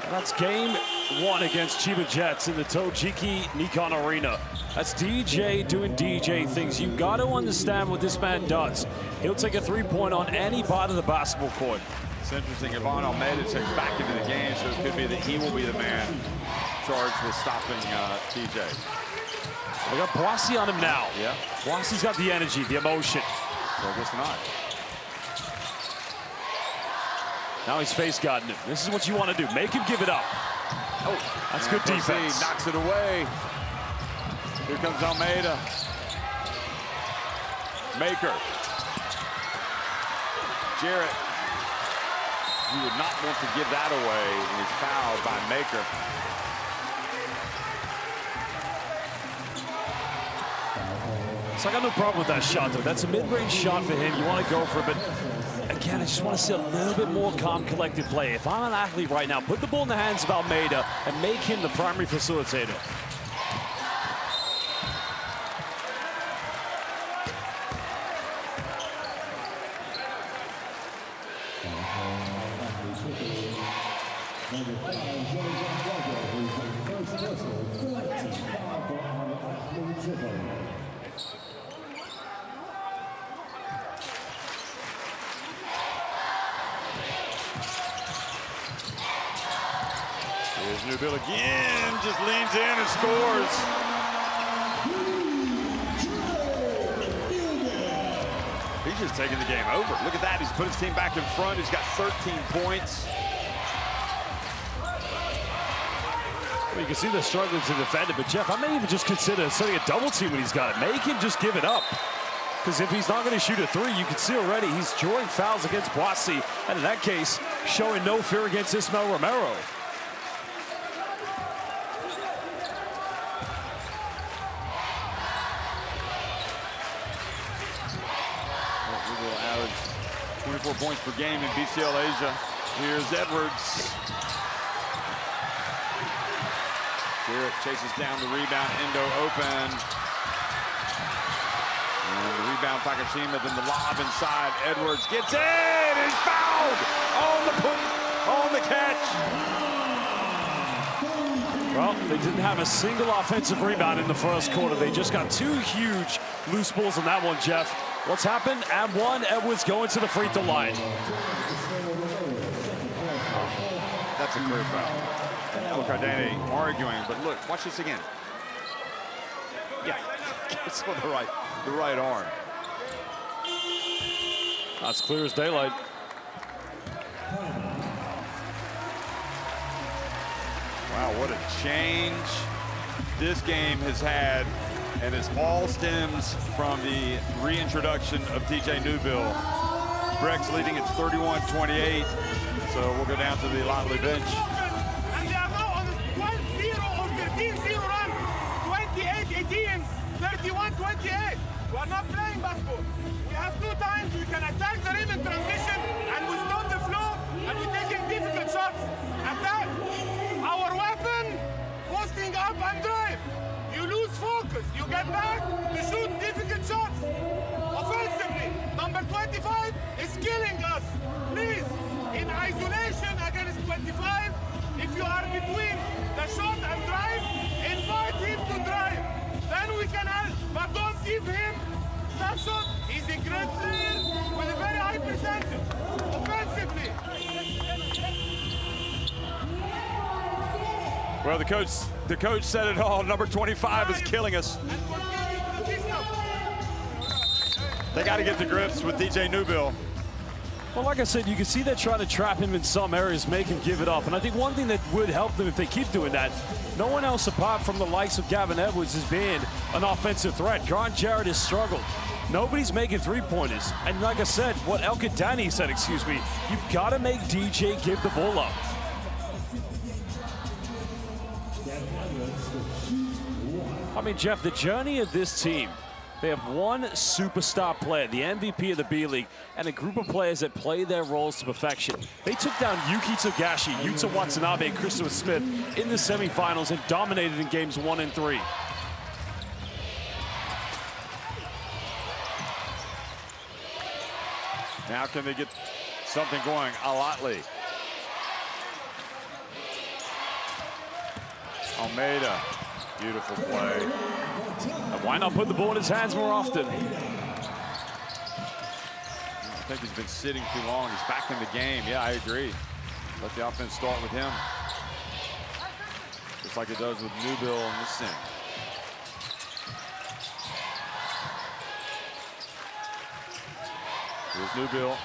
That's game 1 against Chiba Jets in the Tojiki Nikon Arena. That's DJ doing DJ things. You got to understand what this man does. He'll take a 3-point on any part of the basketball court. It's interesting. Ivan Almeida checks back into the game, so it could be that he will be the man charged with stopping TJ. We got Boissy on him now. Yeah. Boissy's got the energy, the emotion. So I guess not. Now he's face guarding him. This is what you want to do. Make him give it up. Oh, that's good defense. Knocks it away. Here comes Almeida. Maker. Jarrett. You would not want to give that away, and he's fouled by Maker. So I got no problem with that shot, though. That's a mid-range shot for him. You want to go for it, but again, I just want to see a little bit more calm, collected play. If I'm an athlete right now, put the ball in the hands of Almeida and make him the primary facilitator. Here's Newbill again, just leans in and scores. He's just taking the game over. Look at that, he's put his team back in front. He's got 13 points. Well, you can see they're struggling to defend it, but Jeff, I may even just consider setting a double team when he's got it. Make him just give it up. Because if he's not going to shoot a three, you can see already he's drawing fouls against Boissy, and in that case, showing no fear against Ismael Romero. Newbill average 24 points per game in BCL Asia. Here's Edwards. Garrett chases down the rebound, Endo open. And the rebound, Takashima, then the lob inside. Edwards gets in, he's fouled on the catch. Well, they didn't have a single offensive rebound in the first quarter. They just got two huge loose balls on that one, Jeff. What's happened? And one, Edwards going to the free throw line. That's a clear foul. And El Cardane arguing, but look, watch this again. Yeah, it's on the right arm. That's clear as daylight. Wow, what a change this game has had, and it all stems from the reintroduction of TJ Newbill. Brex leading at 31-28, so we'll go down to the Alahli bench. And they are now on a 12-0 or 13-0 run, 28-18, 31-28. We are not playing basketball. We have two times we can attack the rim in transition, and we stop the flow, and we're taking difficult shots. Attack. Our weapon, posting up and drive. You lose focus. You get back to shoot difficult shots. Offensively, number 25 is killing us. Please, in isolation against 25, if you are between the shot and drive, invite him to drive. Then we can help, but don't give him that shot. He's a great player with a very high percentage. Offensively. Well, the coach said it all. Number 25 is killing us. They got to get to grips with DJ Newbill. Well, like I said, you can see they're trying to trap him in some areas, make him give it up. And I think one thing that would help them if they keep doing that, no one else apart from the likes of Gavin Edwards is being an offensive threat. Grant Jarrett has struggled. Nobody's making three-pointers. And like I said, what El Kadani said, excuse me, you've got to make DJ give the ball up. I mean, Jeff, the journey of this team, they have one superstar player, the MVP of the B-League, and a group of players that play their roles to perfection. They took down Yuki Togashi, Yuta Watanabe, and Christopher Smith in the semifinals and dominated in games 1 and 3. Now can they get something going? Alahli. Almeida. Beautiful play. And why not put the ball in his hands more often? I think he's been sitting too long. He's back in the game. Yeah, I agree. Let the offense start with him. Just like it does with Newbill and this thing. Here's Newbill.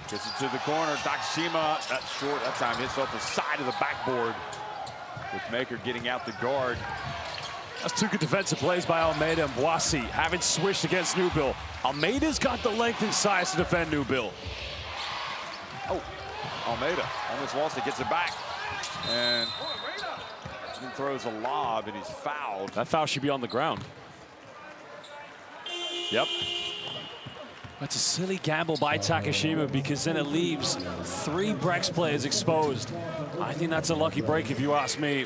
Gets it to the corner. Takashima, that's short that time. Hits off the side of the backboard. With Maker getting out the guard. That's two good defensive plays by Almeida and Boissy, having switched against Newbill. Almeida's got the length and size to defend Newbill. Oh, Almeida almost lost it, gets it back. And then throws a lob, and he's fouled. That foul should be on the ground. Yep. That's a silly gamble by Takashima because then it leaves 3 Brex players exposed. I think that's a lucky break if you ask me.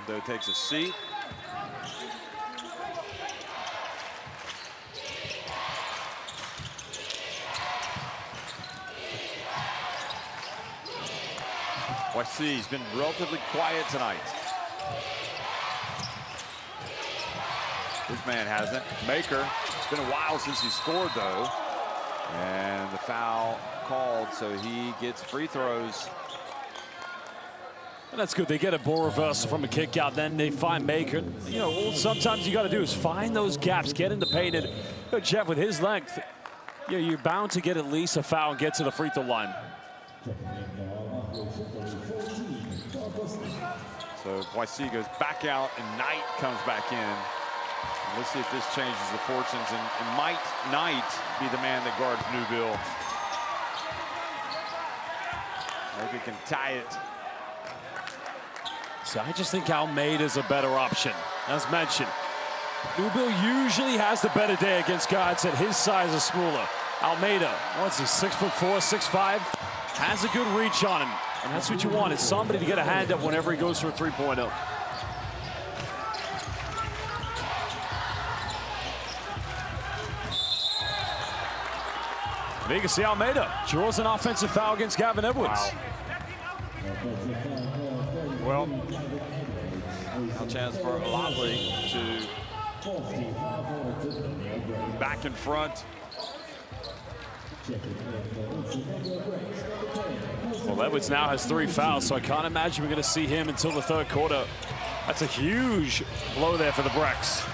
Endo takes a seat. He's been relatively quiet tonight. This man hasn't. Maker, it's been a while since he scored though. And the foul called, so he gets free throws. And that's good. They get a ball reversal from a kick out, then they find Maker. You know, all sometimes you got to do is find those gaps, get in the paint. And you know, Jeff, with his length, you know, you're bound to get at least a foul and get to the free throw line. So YC goes back out and Knight comes back in. And let's see if this changes the fortunes. And might Knight be the man that guards Newville? Maybe can tie it. So I just think Almeida's a better option. As mentioned, Newville usually has the better day against guards at his size or smaller. Almeida, what's he, 6'4", 6'5", has a good reach on him. And that's what you want, is somebody to get a hand up whenever he goes for a 3-point. You can see Almeida draws an offensive foul against Gavin Edwards. Wow. Well, now chance for Alahli to back in front. Well, Edwards now has 3 fouls, so I can't imagine we're going to see him until the 3rd quarter. That's a huge blow there for the Brex.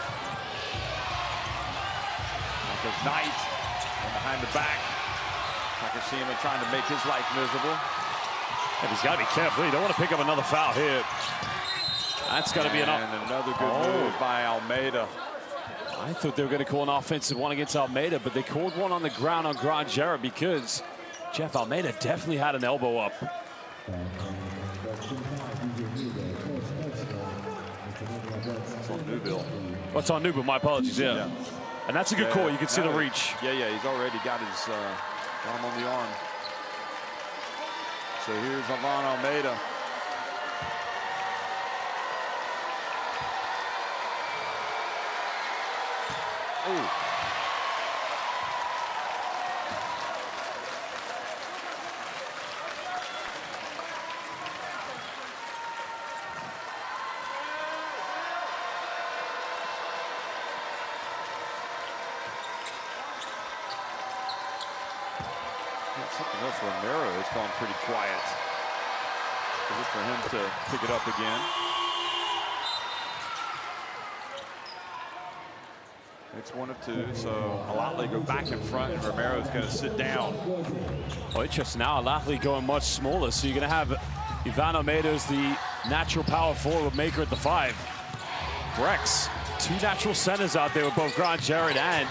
Knight and behind the back. Takashima trying to make his life miserable. And he's got to be careful. You don't want to pick up another foul here. That's got to be another good move by Almeida. I thought they were going to call an offensive one against Almeida, but they called one on the ground on Grand Jarrett because Jeff Almeida definitely had an elbow up. It's on Newville. What's on Newville? My apologies. Yeah. And that's a good call. You can see the reach. Yeah. He's already got his arm on the arm. So here's Ivan Almeida. Ooh. Something else, Romero has gone pretty quiet. Good for him to pick it up again. It's 1 of 2, so Alahli go back in front, and Romero's going to sit down. Oh, interesting. Now Alahli going much smaller, so you're going to have Ivan Almeida as the natural power forward with Maker at the 5. Brex, 2 natural centers out there with both Grand Jarrett and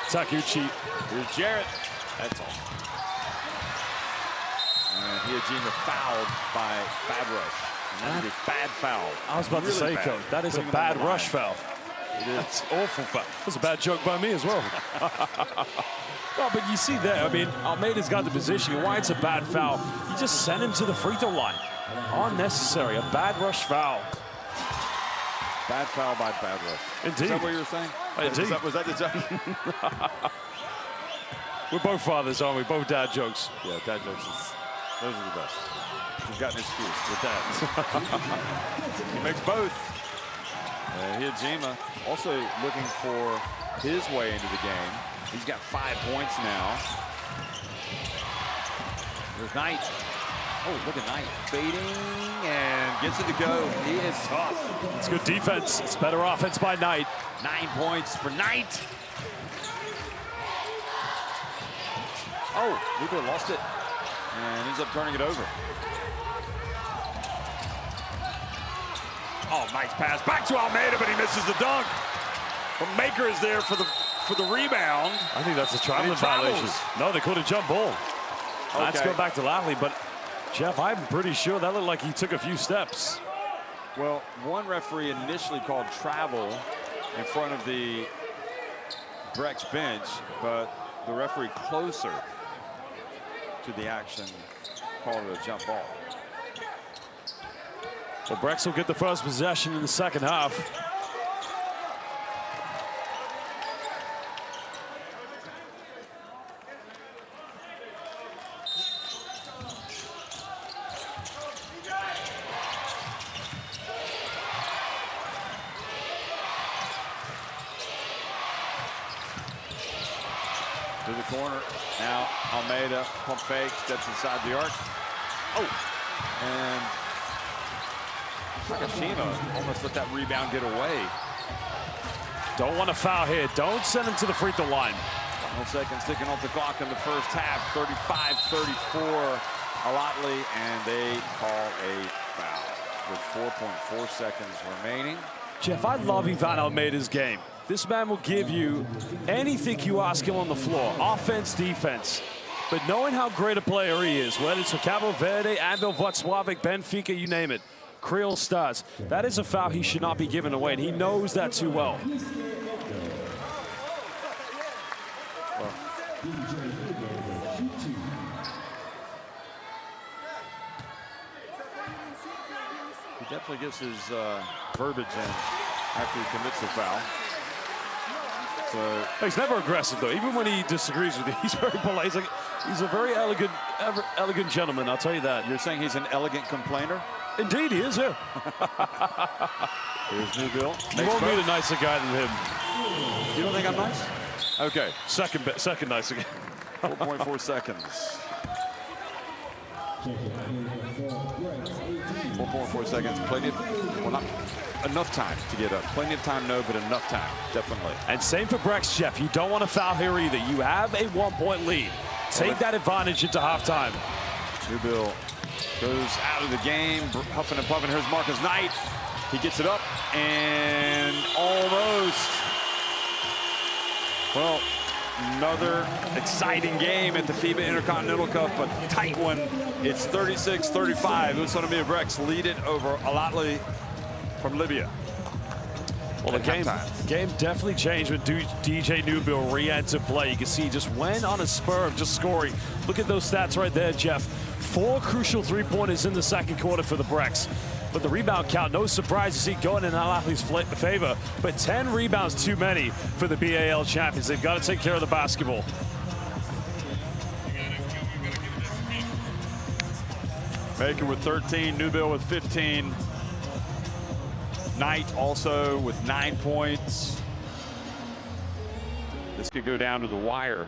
Takuchi. Here's Jarrett. That's all. And Hijima fouled by Bad Rush. And that is a bad foul. I was about to say, Coach, that is a bad rush foul. It is. That's awful foul. That's a bad joke by me as well. Well, but you see there, I mean, Almeida's got the position. Why it's a bad foul? You just send him to the free throw line. Unnecessary. A bad rush foul. Bad foul by Bad Rush. Indeed. Is that what you were saying? Indeed. Was that the joke? We're both fathers, aren't we? Both dad jokes. Yeah, dad jokes. Those are the best. He's got an excuse with that. He makes both. Hijima also looking for his way into the game. He's got 5 points now. There's Knight. Oh, look at Knight fading and gets it to go. He is tough. It's good defense. It's better offense by Knight. 9 points for Knight. Oh, Lugo lost it and ends up turning it over. Oh, nice pass back to Almeida, but he misses the dunk. But Maker is there for the rebound. I think that's a traveling violation. No, they called a jump ball. Okay. Let's go back to Alahli, but Jeff, I'm pretty sure that looked like he took a few steps. Well, one referee initially called travel in front of the Brex bench, but the referee closer to the action called it a jump ball. Well, Brex will get the first possession in the second half. To the corner. Now Almeida, pump fake, steps inside the arc. Oh, and Nakashima almost let that rebound get away. Don't want to foul here. Don't send him to the free throw line. 1 second sticking off the clock in the first half. 35-34 Alahli, and they call a foul with 4.4 seconds remaining. Jeff, I love Ivan Almeida's game. This man will give you anything you ask him on the floor, offense, defense. But knowing how great a player he is, whether it's for Cabo Verde, Anvil, Vuclavik, Benfica, you name it, Creole Stars, that is a foul he should not be giving away, and he knows that too well. He definitely gets his verbiage in after he commits the foul. So He's never aggressive, though. Even when he disagrees with you, he's very polite. He's a very elegant gentleman, I'll tell you that. you're saying he's an elegant complainer? Indeed, he is, yeah. Here's Newbill. You won't meet a nicer guy than him. You don't think I'm nice? Okay. Second nicer guy. 4.4 seconds. 4.4 seconds. Plenty of, well, not enough time to get up. Plenty of time, no, but enough time, definitely. And same for Brex, Jeff. You don't want to foul here either. You have a 1-point lead. Take that advantage into halftime. Newbill goes out of the game, huffing and puffing. Here's Marcus Knight. He gets it up and almost. Well, another exciting game at the FIBA Intercontinental Cup, a tight one. It's 36-35. Utsunomiya Brex lead it over Alahli from Libya. Well, the game definitely changed when DJ Newbill re-entered play. You can see he just went on a spur of just scoring. Look at those stats right there, Jeff. 4 crucial three-pointers in the second quarter for the Brex. But the rebound count, no surprise to see going in Alahli's favor. But 10 rebounds too many for the BAL champions. They've got to take care of the basketball. Baker with 13, Newbill with 15. Knight also with 9 points. This could go down to the wire.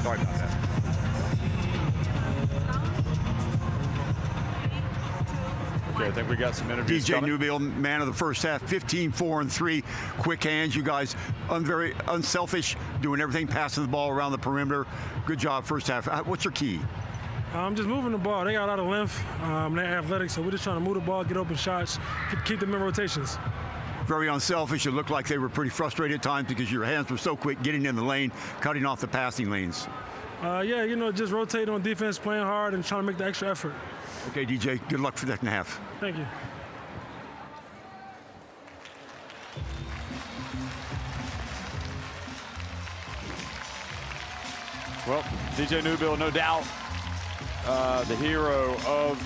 Sorry about that. Okay, I think we got some interviews DJ coming. Newbill, man of the first half, 15, 4, and 3. Quick hands. You guys very unselfish, doing everything, passing the ball around the perimeter. Good job first half. What's your key? Just moving the ball. They got a lot of length. They're athletic, so we're just trying to move the ball, get open shots, keep them in rotations. Very unselfish. It looked like they were pretty frustrated at times because your hands were so quick getting in the lane, cutting off the passing lanes. Yeah, just rotating on defense, playing hard, and trying to make the extra effort. Okay, DJ, good luck for the second half. Thank you. Well, DJ Newbill, no doubt, the hero of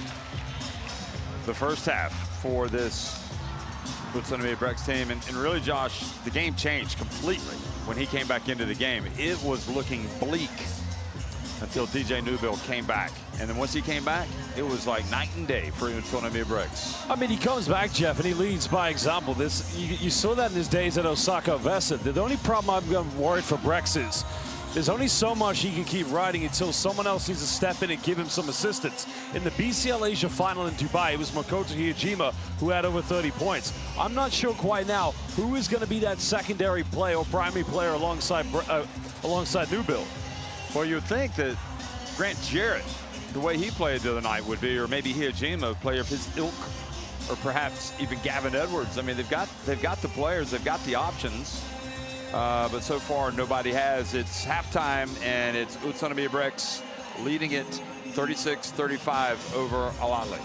the first half for this Utsunomiya Brex team. And really, Josh, the game changed completely when he came back into the game. It was looking bleak until DJ Newbill came back. And then once he came back, it was like night and day for Utsunomiya Brex. I mean, he comes back, Jeff, and he leads by example. You saw that in his days at Osaka Vesa. The only problem I'm worried for Brex is There's only so much he can keep riding until someone else needs to step in and give him some assistance. In the BCL Asia final in Dubai, it was Makoto Hiyojima who had over 30 points. I'm not sure quite now who is going to be that secondary player or primary player alongside Newbill. Well, you'd think that Grant Jarrett, the way he played the other night would be, or maybe Hiyojima, a player of his ilk, or perhaps even Gavin Edwards. I mean, they've got the players, they've got the options. But so far, nobody has. It's halftime, and it's Utsunomiya Brex leading it 36-35 over Alahli.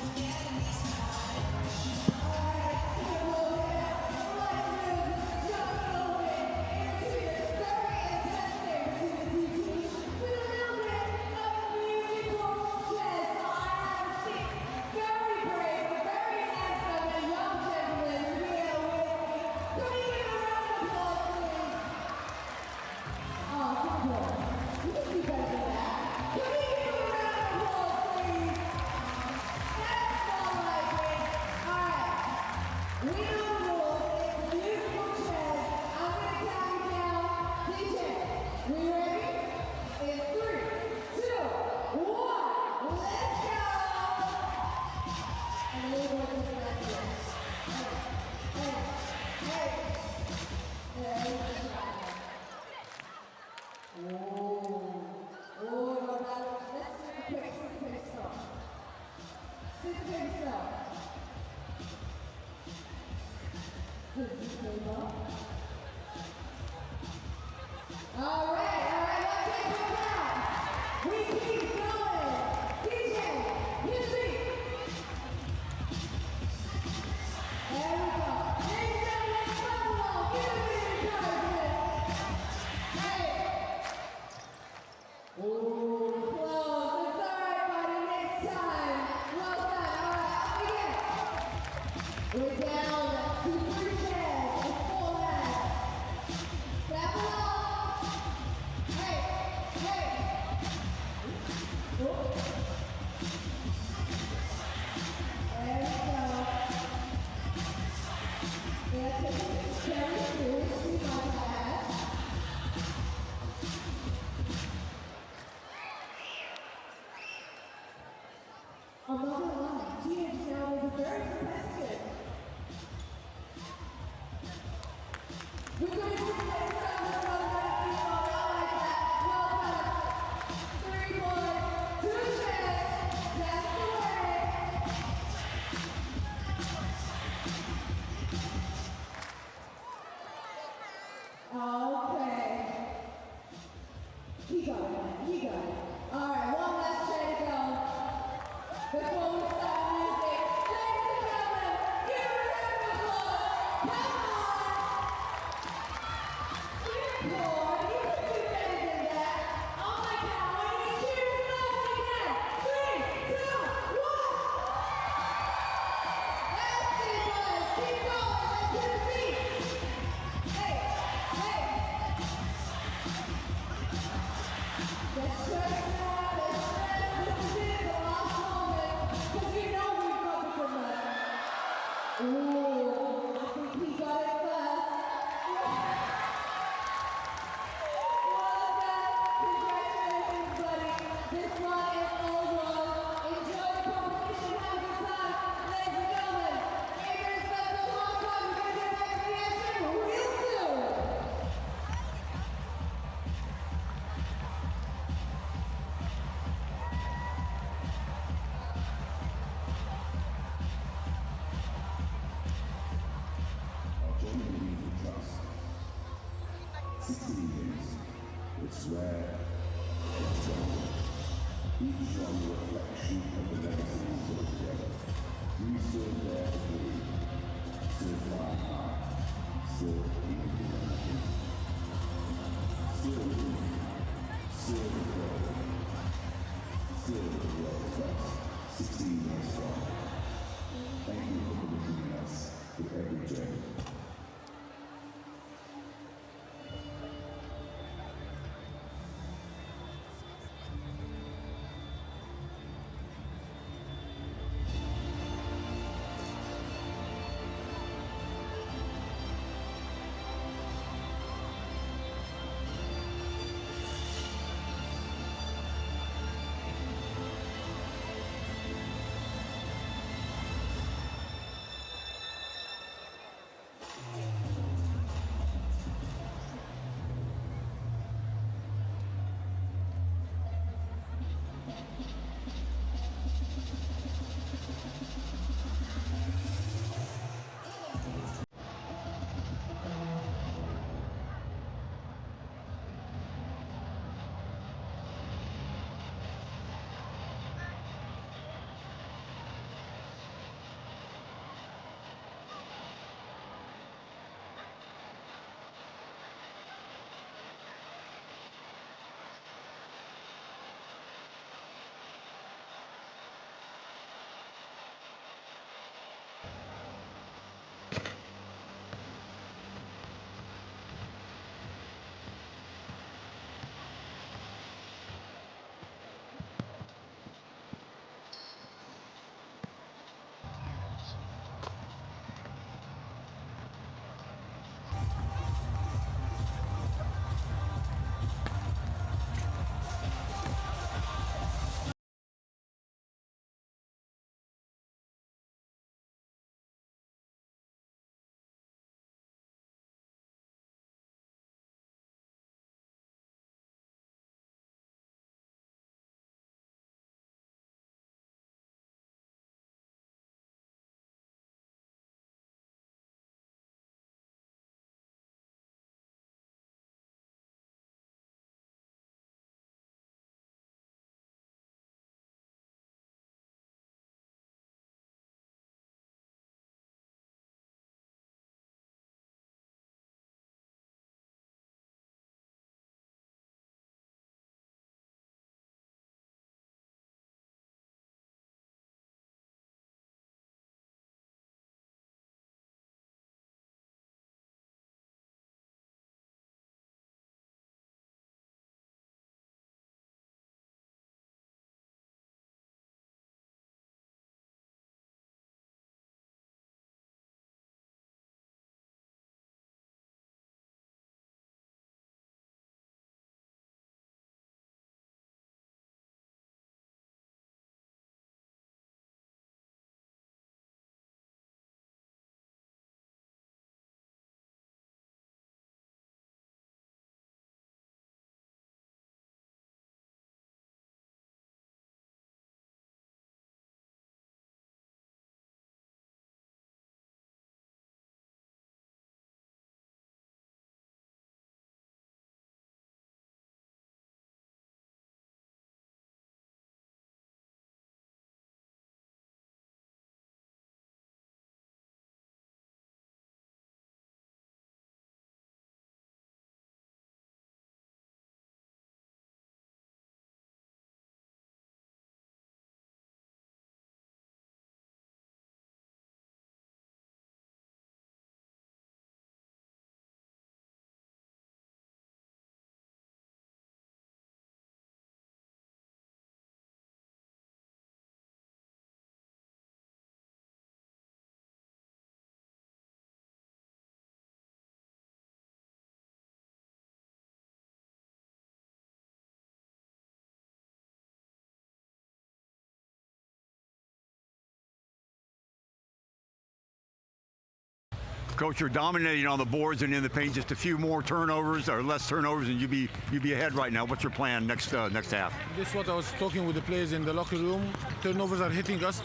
Coach, you're dominating on the boards and in the paint. Just a few more turnovers or less turnovers, and you'd be ahead right now. What's your plan next half? This is what I was talking with the players in the locker room. Turnovers are hitting us,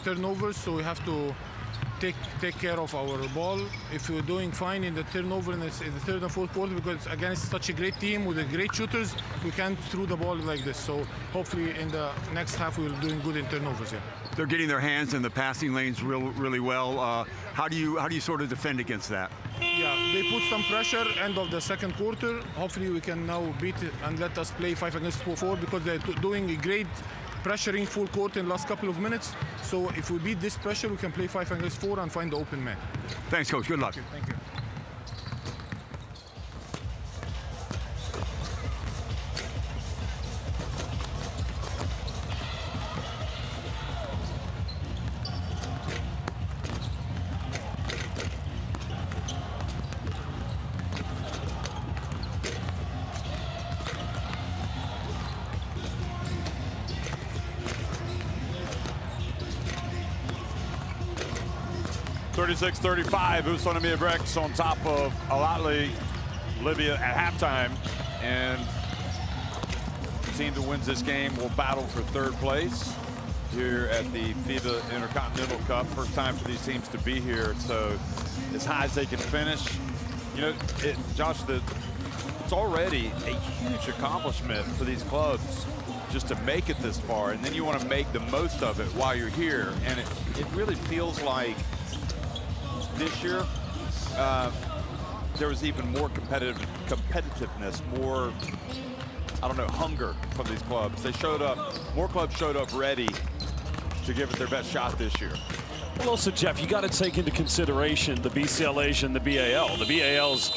so we have to take care of our ball. If we're doing fine in the turnover in the third and fourth quarter, because against such a great team with the great shooters, we can't throw the ball like this. So hopefully in the next half we're doing good in turnovers. Yeah. They're getting their hands in the passing lanes really well. How do you sort of defend against that? Yeah, they put some pressure end of the second quarter. Hopefully we can now beat it and let us play 5 against 4 because they're doing a great pressuring full court in the last couple of minutes. So if we beat this pressure, we can play 5 against 4 and find the open man. Thanks, Coach. Good luck. Thank you. 36-35, Utsunomiya Brex on top of Alahli, Libya at halftime. And the team that wins this game will battle for third place here at the FIBA Intercontinental Cup. First time for these teams to be here, so as high as they can finish. You know, Josh, it's already a huge accomplishment for these clubs just to make it this far, and then you want to make the most of it while you're here. And it really feels like this year, there was even more competitiveness, more, I don't know, hunger from these clubs. They showed up, more clubs showed up ready to give it their best shot this year. Well, also, Jeff, you got to take into consideration the BCL Asia and the BAL. The BAL's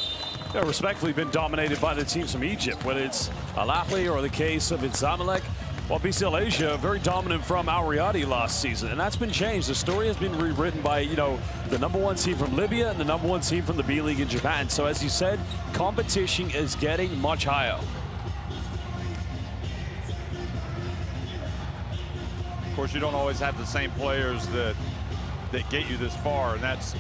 respectfully been dominated by the teams from Egypt, whether it's Alahli or the case of Zamalek. While BCL Asia, very dominant from Al Riyadi last season, and that's been changed. The story has been rewritten by, you know, the #1 team from Libya and the #1 team from the B League in Japan. So as you said, competition is getting much higher. Of course, you don't always have the same players that get you this far, and that's,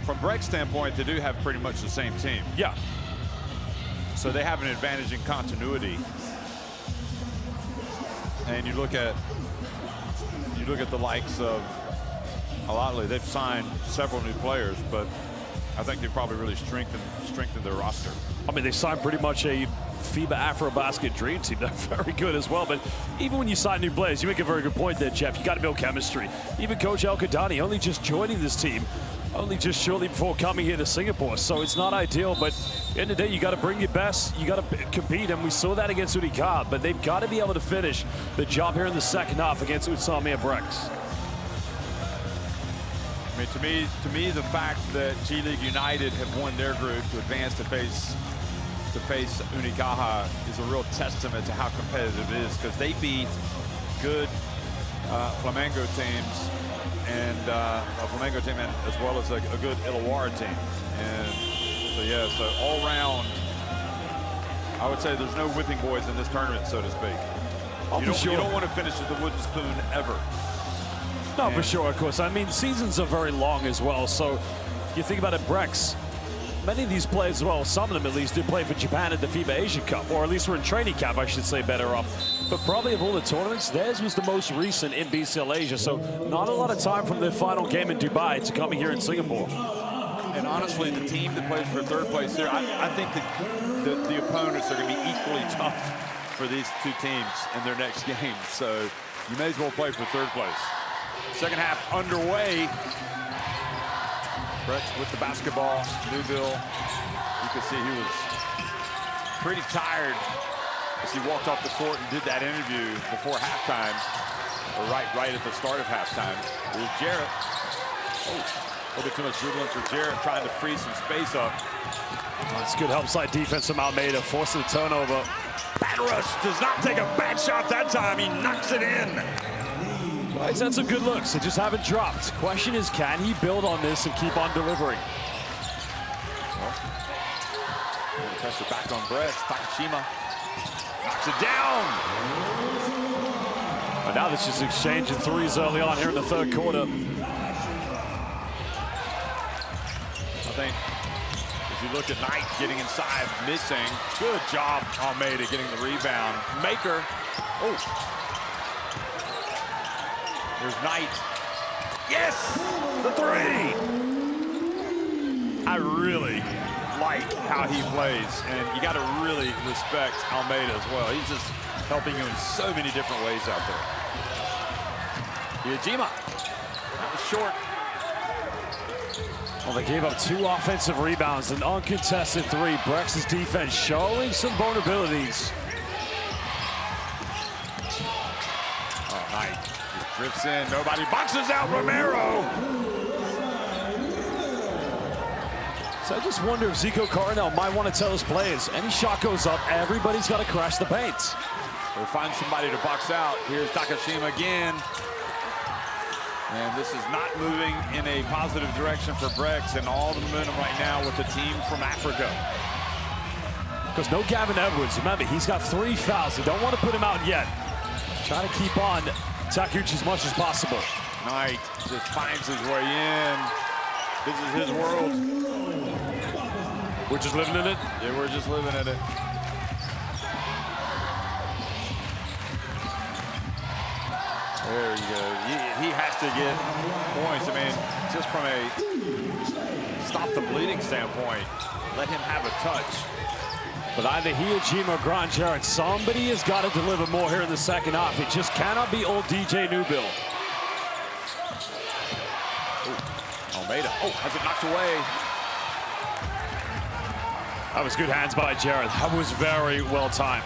from Breck's standpoint, they do have pretty much the same team. Yeah. So they have an advantage in continuity. And you look at the likes of Alahli. They've signed several new players, but I think they've probably really strengthened their roster. I mean, they signed pretty much a FIBA AfroBasket dream team. They're very good as well. But even when you sign new players, you make a very good point there, Jeff. You got to build chemistry. Even Coach El Kadani, only just joining this team, only just shortly before coming here to Singapore. So it's not ideal, but at the end of the day, you got to bring your best. You got to compete, and we saw that against Unicab. But they've got to be able to finish the job here in the second half against Utsunomiya Brex. I mean, to me, the fact that G League United have won their group to advance to face Unicaja is a real testament to how competitive it is, because they beat good Flamengo teams and a Flamengo team, and as well as a good Illawarra team. And so yeah, so all round, I would say there's no whipping boys in this tournament, so to speak. You don't want to finish with the wooden spoon ever. No, for sure, of course. I mean, seasons are very long as well, so you think about it, Brex, many of these players as well, some of them at least, did play for Japan at the FIBA Asia Cup, or at least were in training camp, I should say, better off. But probably of all the tournaments, theirs was the most recent in BCL Asia, so not a lot of time from their final game in Dubai to coming here in Singapore. And honestly, the team that plays for third place there, I think the opponents are going to be equally tough for these two teams in their next game. So you may as well play for third place. Second half underway. Brex with the basketball. Newville, you can see he was pretty tired as he walked off the court and did that interview before halftime, or right at the start of halftime. There's Jarrett. Oh, a little bit too much dribbling for Jarrett, trying to free some space up. That's good help side defense from Almeida, forcing the turnover. Bad rush does not take a bad shot that time. He knocks it in. He's had some good looks. They just haven't dropped. Question is, can he build on this and keep on delivering? Well, pressure back on Brex. Takashima knocks it down. And now this is exchanging threes early on here in the third quarter. I think as you look at Knight getting inside, missing. Good job, Almeida, getting the rebound. Maker. Oh. There's Knight. Yes! The three! I really like how he plays, and you got to really respect Almeida as well. He's just helping you in so many different ways out there. Ujima. That was short. Well, they gave up 2 offensive rebounds, an uncontested 3. Brex's defense showing some vulnerabilities. Oh, Knight just drifts in. Nobody boxes out Romero. So I just wonder if Zico Coronel might want to tell his players, any shot goes up, everybody's got to crash the paint. Or find somebody to box out. Here's Takashima again. And this is not moving in a positive direction for Brex, and all the momentum right now with the team from Africa. Because no Gavin Edwards. Remember, he's got 3 fouls. They don't want to put him out yet. Try to keep on Takeuchi as much as possible. Knight just finds his way in. This is his world. We're just living in it? Yeah, we're just living in it. There you go. He has to get points. I mean, just from a stop the bleeding standpoint, let him have a touch. But either he, Ujima, or Grant Jarrett, somebody has got to deliver more here in the second half. It just cannot be old DJ Newbill. Almeida, oh, has it knocked away. That was good hands by Jarrett. That was very well timed.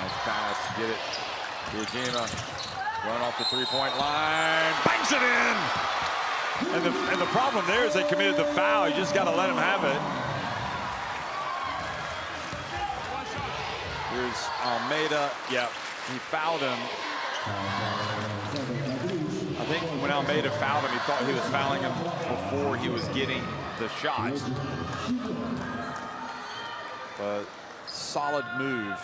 Nice pass to get it. Ujima, run off the three-point line, bangs it in! And the problem there is they committed the foul. You just got to let him have it. Here's Almeida. Yeah, he fouled him. I think when Almeida fouled him, he thought he was fouling him before he was getting the shot. But solid move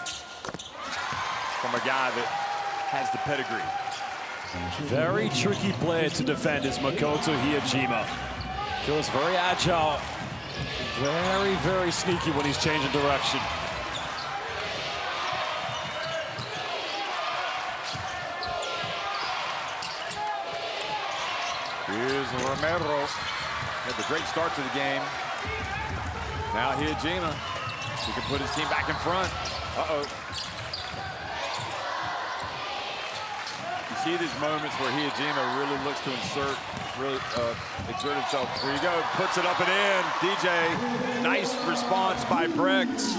from a guy that has the pedigree. Very tricky player to defend is Makoto Hiyajima. Feels very agile, very, very sneaky when he's changing direction. Here's Romero. Had the great start to the game. Now Hiyajima. He can put his team back in front. Uh-oh. You see these moments where Hiyajima really looks to exert himself. Here you go, puts it up and in. DJ, nice response by Brex.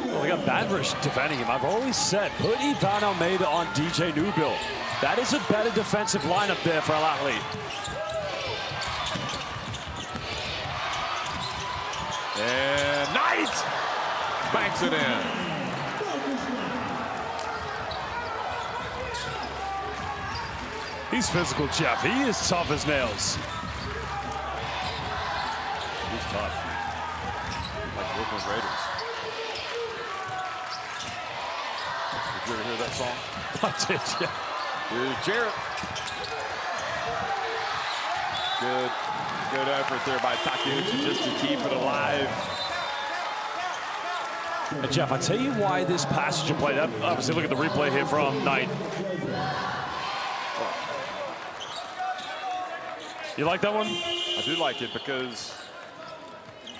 Well, they got Bandrish defending him. I've always said, put Ivan Almeida on DJ Newbill. That is a better defensive lineup there for Alahli. And Knight banks it in. He's physical, Jeff. He is tough as nails. He's tough. Like the Oakland Raiders. Did you ever hear that song? I did, yeah. Here's Jarrett. Good effort there by Takeuchi just to keep it alive. And Jeff, I tell you why this passage of play, obviously look at the replay here from Knight. You like that one? I do like it because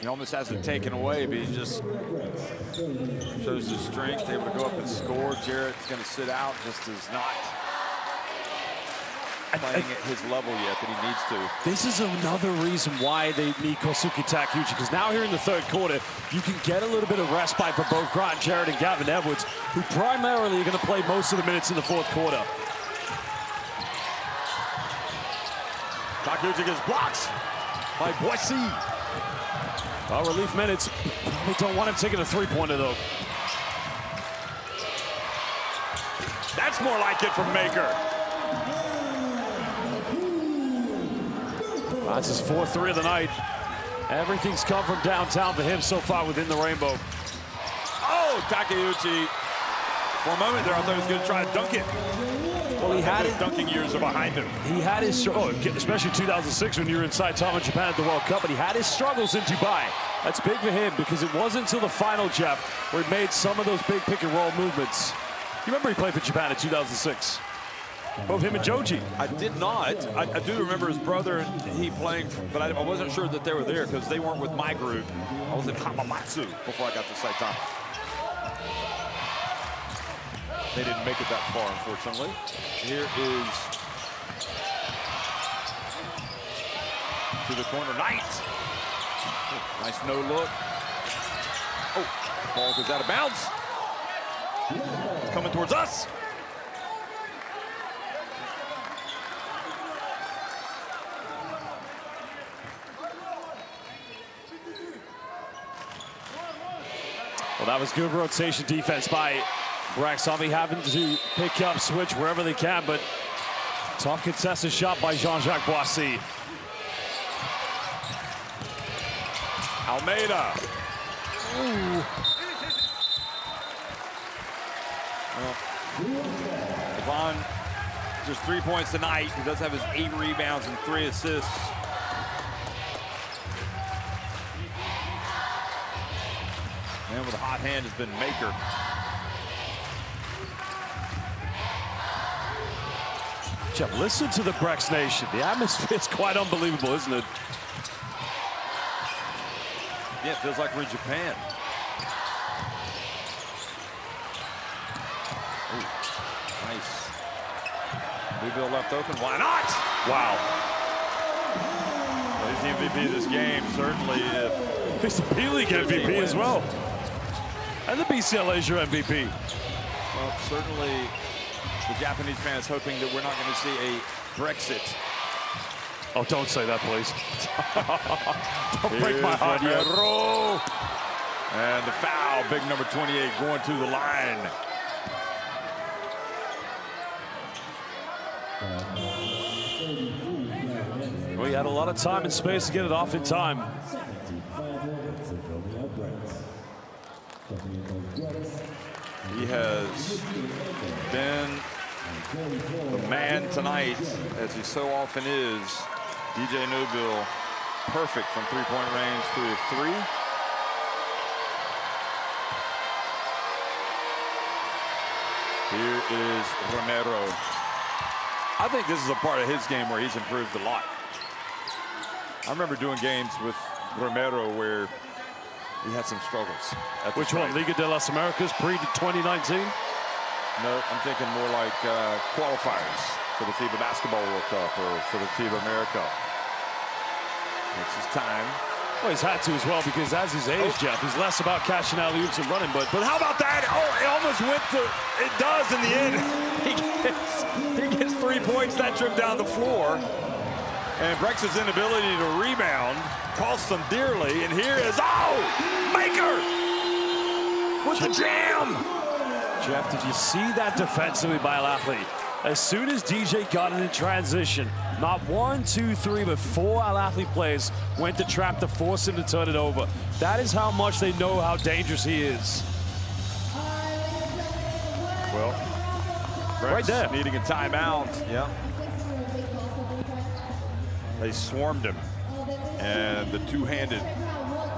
he almost has it taken away, but he just shows his strength, able to go up and score. Jarrett's going to sit out, just is not playing at his level yet that he needs to. This is another reason why they need Kosuke Takeuchi, because now here in the third quarter, you can get a little bit of respite for both Grant Jarrett and Gavin Edwards, who primarily are going to play most of the minutes in the fourth quarter. Takeuchi gets blocked by Boise. Well, relief minutes. Probably don't want him taking a three-pointer, though. That's more like it from Maker. That's his 4th 3 of the night. Everything's come from downtown for him so far within the rainbow. Oh, Takeuchi For a moment there, I thought he was going to try to dunk it. Well, he had His it. dunking years are behind him. He had his, especially 2006 when you were inside Tom and Japan at the World Cup, but he had his struggles in Dubai. That's big for him because it wasn't until the final, Jeff, where he made some of those big pick and roll movements. You remember he played for Japan in 2006? Both him and Joji. I did not. I do remember his brother and he playing, but I wasn't sure that they were there because they weren't with my group. I was in Hamamatsu before I got to Saitama. They didn't make it that far, unfortunately. Here is to the corner, Knight. Oh, nice no look. Oh, ball goes out of bounds. It's coming towards us. Well, that was good rotation defense by Brex. Obviously having to pick up, switch wherever they can, but tough contested shot by Jean-Jacques Boissy. Almeida. Ooh. Well, Devon, just 3 points tonight. He does have his 8 rebounds and 3 assists. Man with a hot hand has been Maker. Jeff, listen to the Brex Nation. The atmosphere is quite unbelievable, isn't it? Yeah, it feels like we're in Japan. Ooh, nice. Louisville left open. Why not? Wow. Well, he's the MVP of this game, certainly. He's the P-League MVP as well. And the BCL Asia MVP. Well, certainly the Japanese fan is hoping that we're not going to see a Brexit. Oh, don't say that, please. Don't break my heart yet. And the foul, big number 28 going to the line. We had a lot of time and space to get it off in time. He has been the man tonight, as he so often is. DJ Newbill, perfect from three-point range, 3 of 3. Here is Romero. I think this is a part of his game where he's improved a lot. I remember doing games with Romero where he had some struggles. Which one? Liga de las Americas pre-2019? No, I'm thinking more like qualifiers for the FIBA Basketball World Cup or for the FIBA America. It's his time. Well, he's had to as well because as he's aged, Jeff, he's less about catching alley-oops and running. But how about that? Oh, it almost went to. It does in the end. He gets 3 points. That trip down the floor. And Brex's inability to rebound cost them dearly. And here is, Maker with the jam. Jeff, did you see that defensively by Alahli? As soon as DJ got it in transition, not 1, 2, 3, but 4 Alahli players went to trap to force him to turn it over. That is how much they know how dangerous he is. Well, Brex right there, needing a timeout. Yeah. They swarmed him, and the two-handed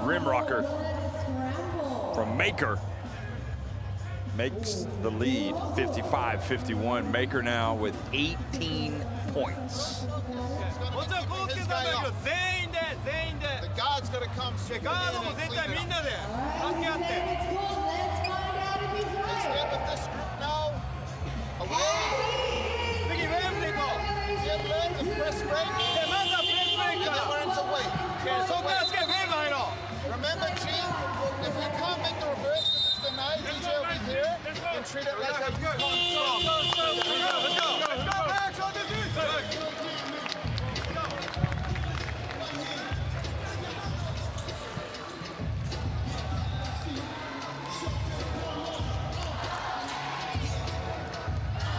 rim rocker from Maker makes the lead, 55-51. Maker now with 18 points. The God's gonna come. Let's get with this group now. Press break. And then we're into weight. Remember, G, if we can't make the reverse because it's denied, DJ will be here and treat it like a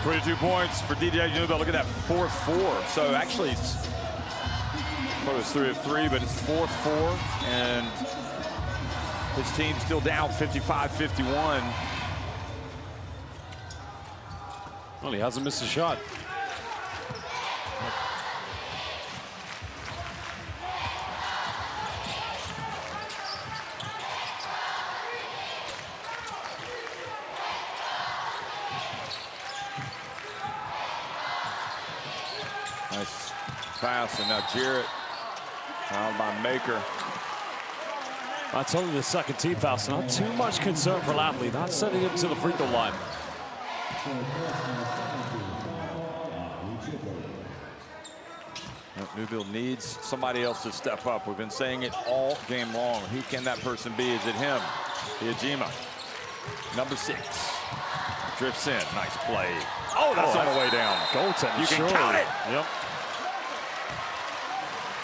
Let's 22 points for DJ Newbill. Look at that, 4-4. So actually, it's, I thought it was 3 of 3, but it's 4-4, and his team's still down 55-51. Well, he hasn't missed a shot. Nice pass, and now Jarrett fouled by Maker. That's only the second team foul, so not too much concern for Alahli. Not sending him to the free throw line. Newville needs somebody else to step up. We've been saying it all game long. Who can that person be? Is it him? Iajima, number 6, drifts in. Nice play. Oh, that's on the way down. Goaltending. You can count it. Yep.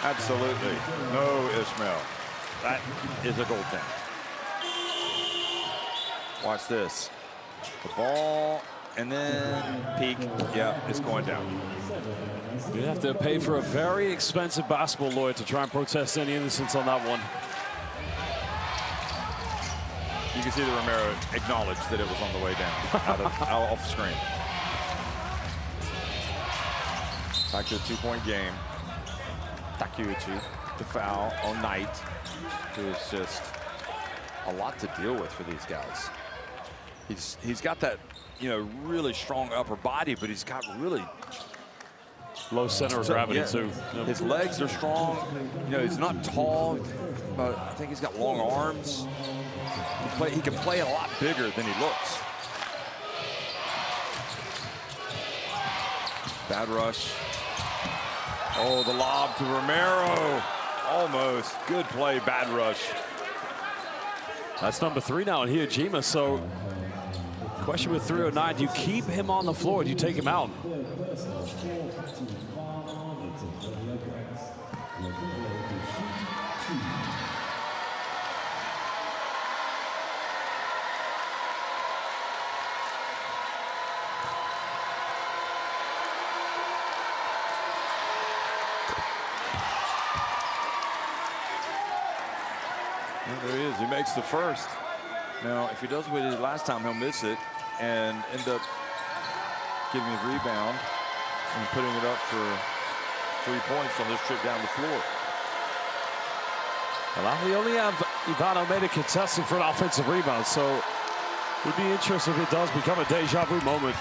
Absolutely. No, Ishmael. That is a goaltend. Watch this. The ball, and then peak. Yeah, it's going down. You have to pay for a very expensive basketball lawyer to try and protest any innocence on that one. You can see that Romero acknowledged that it was on the way down, out off the screen. Back to a 2-point game. Takeuchi, the foul on Knight, who is just a lot to deal with for these guys. He's got that, you know, really strong upper body, but he's got really low center of gravity too. Yep. His legs are strong. You know, he's not tall, but I think he's got long arms. He can play a lot bigger than he looks. Bad rush. Oh, the lob to Romero. Almost. Good play, bad rush. That's number 3 now in Iajima. So, question with 3:09: do you keep him on the floor? Or do you take him out? There he is. He makes the first. Now, if he does what he did last time, he'll miss it and end up getting the rebound and putting it up for 3 points on this trip down the floor. Well, we only have Ivan Almeida contesting for an offensive rebound, so would be interesting if it does become a deja vu moment.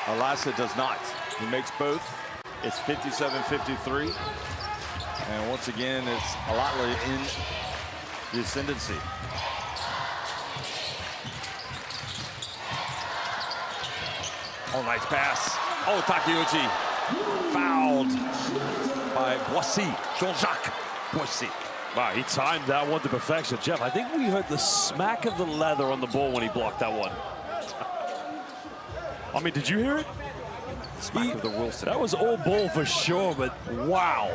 Alahli does not. He makes both. It's 57-53. And once again, it's Alahli in the ascendancy. Oh, nice pass. Oh, Takeuchi fouled by Boissy, Jean-Jacques Boissy. Wow, he timed that one to perfection. Jeff, I think we heard the smack of the leather on the ball when he blocked that one. I mean, did you hear it? Smack of the Wilson. That was all ball for sure, but wow.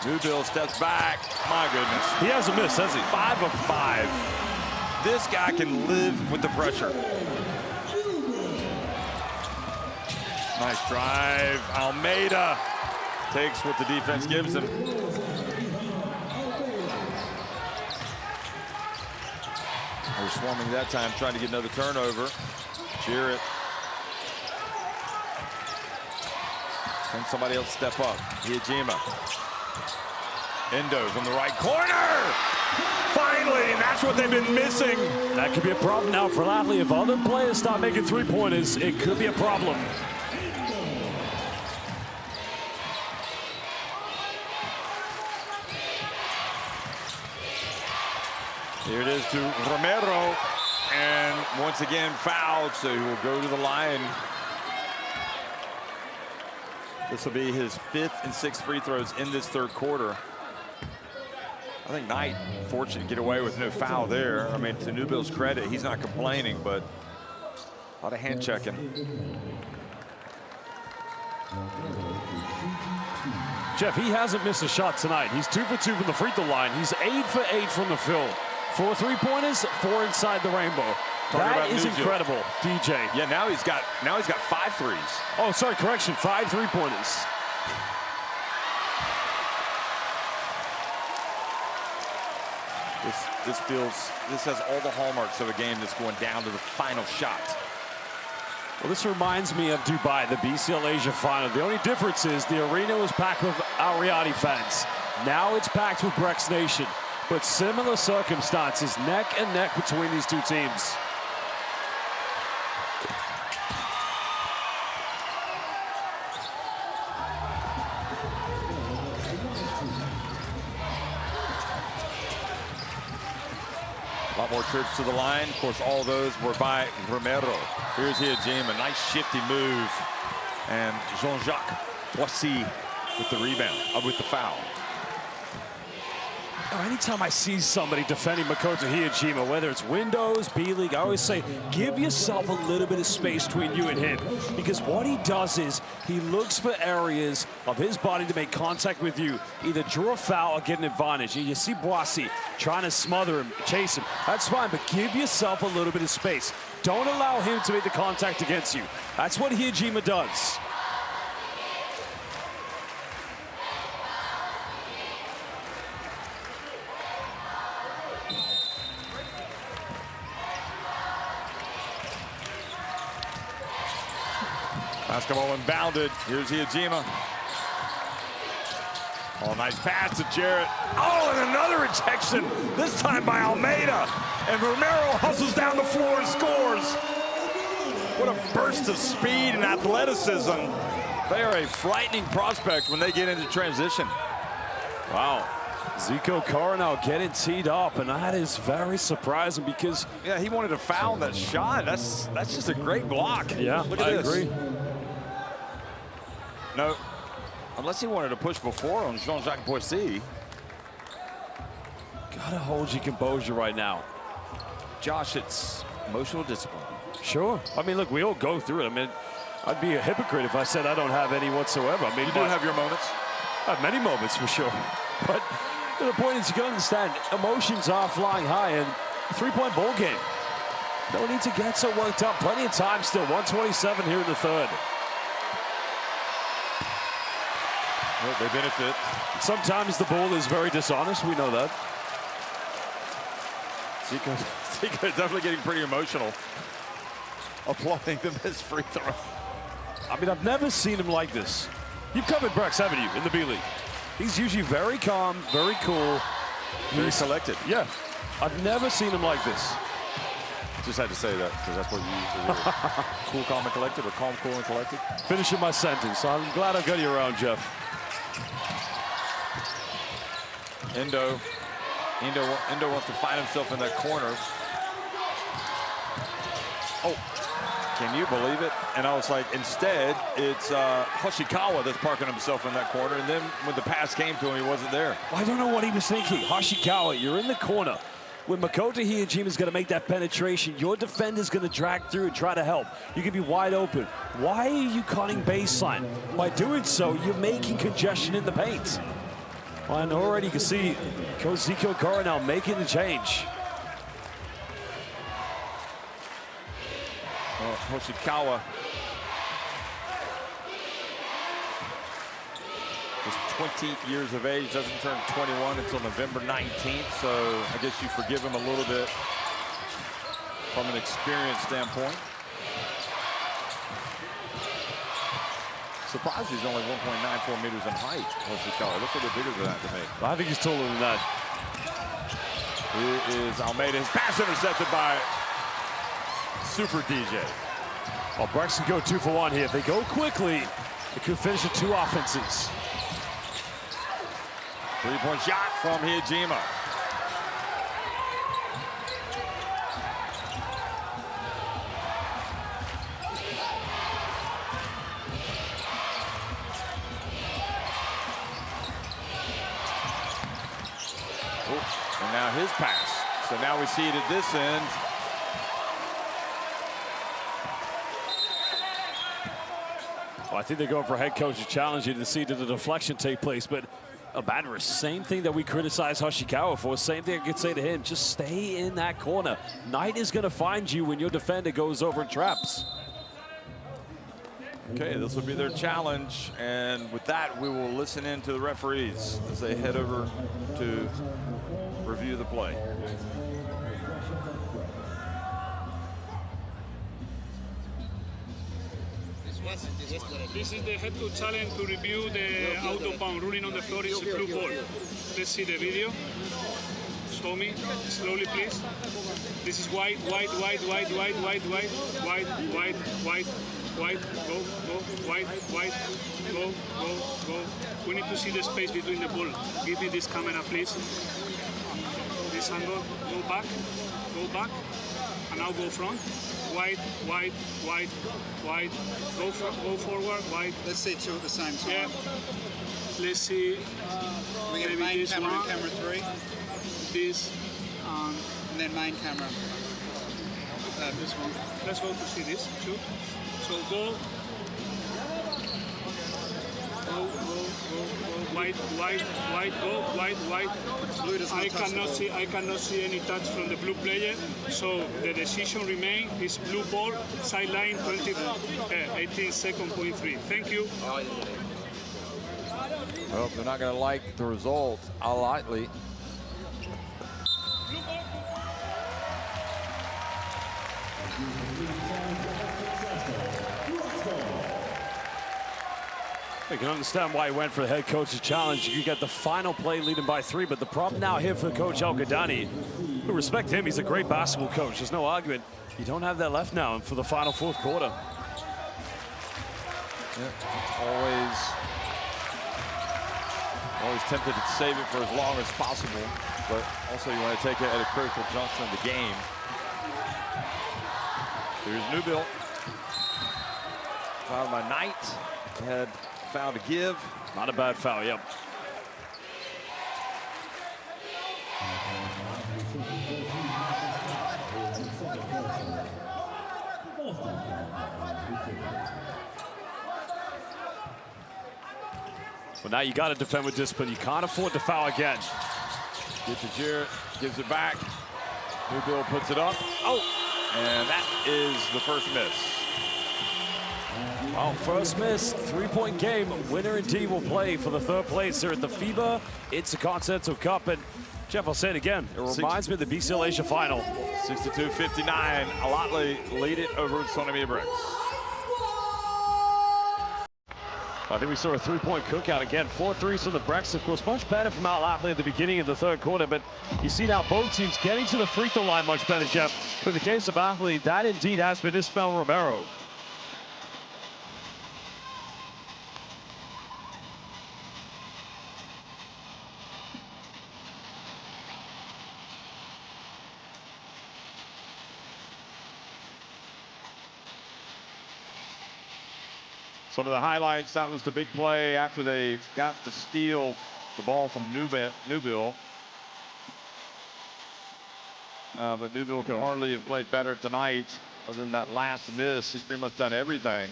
Newville steps back. My goodness. He hasn't missed, has he? 5 of 5. This guy can live with the pressure. Nice drive. Almeida takes what the defense gives him. They're swarming that time, trying to get another turnover. Jarrett. Can somebody else step up? Iajima. Endo's on the right corner. Finally, and that's what they've been missing. That could be a problem now for Alahli. If other players start making three-pointers, it could be a problem. Here it is to Romero, and once again fouled, so he will go to the line. This will be his 5th and 6th free throws in this third quarter. I think Knight fortunate to get away with no foul there. I mean, to Newville's credit, he's not complaining, but a lot of hand checking. Jeff, he hasn't missed a shot tonight. He's 2 for 2 from the free throw line. He's 8 for 8 from the field. 4 3-pointers, 4 inside the rainbow. That is incredible, DJ. Yeah, now he's got 5 threes. Oh, sorry, correction, 5 3-pointers. This has all the hallmarks of a game that's going down to the final shot. Well, this reminds me of Dubai, the BCL Asia final. The only difference is the arena was packed with Ariati fans. Now it's packed with Brex Nation. But similar circumstances, neck and neck between these two teams. A lot more trips to the line. Of course, all those were by Romero. Here's Hijima, a nice shifty move. And Jean-Jacques Boissy with the rebound, with the foul. Anytime I see somebody defending Makoto Hijima, whether it's Windows, B-League, I always say, give yourself a little bit of space between you and him. Because what he does is he looks for areas of his body to make contact with you, either draw a foul or get an advantage. And you see Boissy trying to smother him, chase him. That's fine, but give yourself a little bit of space. Don't allow him to make the contact against you. That's what Hijima does. Basketball inbounded. Here's Hijima. Oh, nice pass to Jarrett. Oh, and another rejection, this time by Almeida. And Romero hustles down the floor and scores. What a burst of speed and athleticism. They are a frightening prospect when they get into transition. Wow. Zico Coronel getting teed up, and that is very surprising because... Yeah, he wanted to foul that shot. That's just a great block. Yeah, look at this. I agree. No, unless he wanted to push before on Jean-Jacques Boissy. Gotta hold your composure right now. Josh, it's emotional discipline. Sure. I mean, look, we all go through it. I mean, I'd be a hypocrite if I said I don't have any whatsoever. I mean, you do have your moments. I have many moments for sure. But the point is, you gotta understand, emotions are flying high, and three-point ball game. No need to get so worked up. Plenty of time still. 127 here in the third. Well, they benefit. Sometimes the ball is very dishonest. We know that. Zico definitely getting pretty emotional. Applauding the missed free throw. I mean, I've never seen him like this. You've covered Brex, haven't you, in the B-League? He's usually very calm, very cool. Very collected. Yeah. I've never seen him like this. Just had to say that because that's what you usually hear. Cool, calm, and collected, or calm, cool, and collected? Finishing my sentence. I'm glad I've got you around, Jeff. Endo wants to find himself in that corner. Oh, can you believe it? And I was like, instead, it's Hoshikawa that's parking himself in that corner. And then when the pass came to him, he wasn't there. Well, I don't know what he was thinking. Hoshikawa, you're in the corner. When Makoto Hijima is going to make that penetration, your defender's going to drag through and try to help. You can be wide open. Why are you cutting baseline? By doing so, you're making congestion in the paint. And already you can see Zico Coronel making the change. Hoshikawa is 20 years of age, doesn't turn 21 until November 19th, so I guess you forgive him a little bit from an experience standpoint. Surprised he's only 1.94 meters in height. Hoshikawa looks a little bigger than that to me. I think he's taller than that. Here is Almeida. His pass intercepted by Super DJ. Well, Brex can go 2 for 1 here. If they go quickly, they could finish with 2 offenses. Three-point shot from Hijima. And now his pass. So now we see it at this end. Well, I think they're going for head coach's challenge here to see did the deflection take place, but Abadra, same thing that we criticize Hoshikawa for, same thing I could say to him, just stay in that corner. Knight is going to find you when your defender goes over and traps. Okay, this will be their challenge, and with that, we will listen in to the referees as they head over to review the play. This is the head coach challenge to review the out of bound ruling on the floor is a blue ball. Let's see the video. Show me slowly, please. This is white, white, white, white, white, white, white, white, white, white, white. Go, go, white, white. Go, go, go. We need to see the space between the ball. Give me this camera, please. This angle. Go back, and now go front. White, white, white, white. Go forward, white. Let's see two at the same time. Yeah. Let's see. We get main camera and camera 3. This. And then main camera. This one. Let's go to see this too. So go. Go, go, go, go. White, white, white. Go, white, white. Blue does not touch the ball. I cannot see any touch from the blue player. So the decision remains is blue ball, sideline 18-second.3. Thank you. Well, they're not going to like the result. Alahli. You can understand why he went for the head coach's challenge. You get the final play leading by 3, but the problem now here for Coach Al-Qadani, we respect him, he's a great basketball coach, there's no argument. You don't have that left now for the final fourth quarter. Yeah, always tempted to save it for as long as possible, but also you want to take it at a critical juncture in the game. Here's Newbill. Foul by Knight. Had foul to give. Not a bad foul, yep. But now you got to defend with discipline. You can't afford to foul again. Gets to Jarrett, gives it back. Newbill puts it up. Oh, and that is the first miss. Well, first miss, 3-point game. Winner indeed will play for the third place here at the FIBA Intercontinental Cup. And Jeff, I'll say it again. It reminds me of the BCL Asia final. 62-59. Alahli lead it over Utsunomiya Brex. I think we saw a 3-point cookout again. 4 threes from the Brex, of course, much better from Alahli at the beginning of the third quarter. But you see now both teams getting to the free throw line much better, Jeff. For the case of Alahli, that indeed has been Ismael Romero. Some of the highlights, that was the big play after they got to steal the ball from Newbill. But Newbill could hardly have played better tonight other than that last miss. He's pretty much done everything.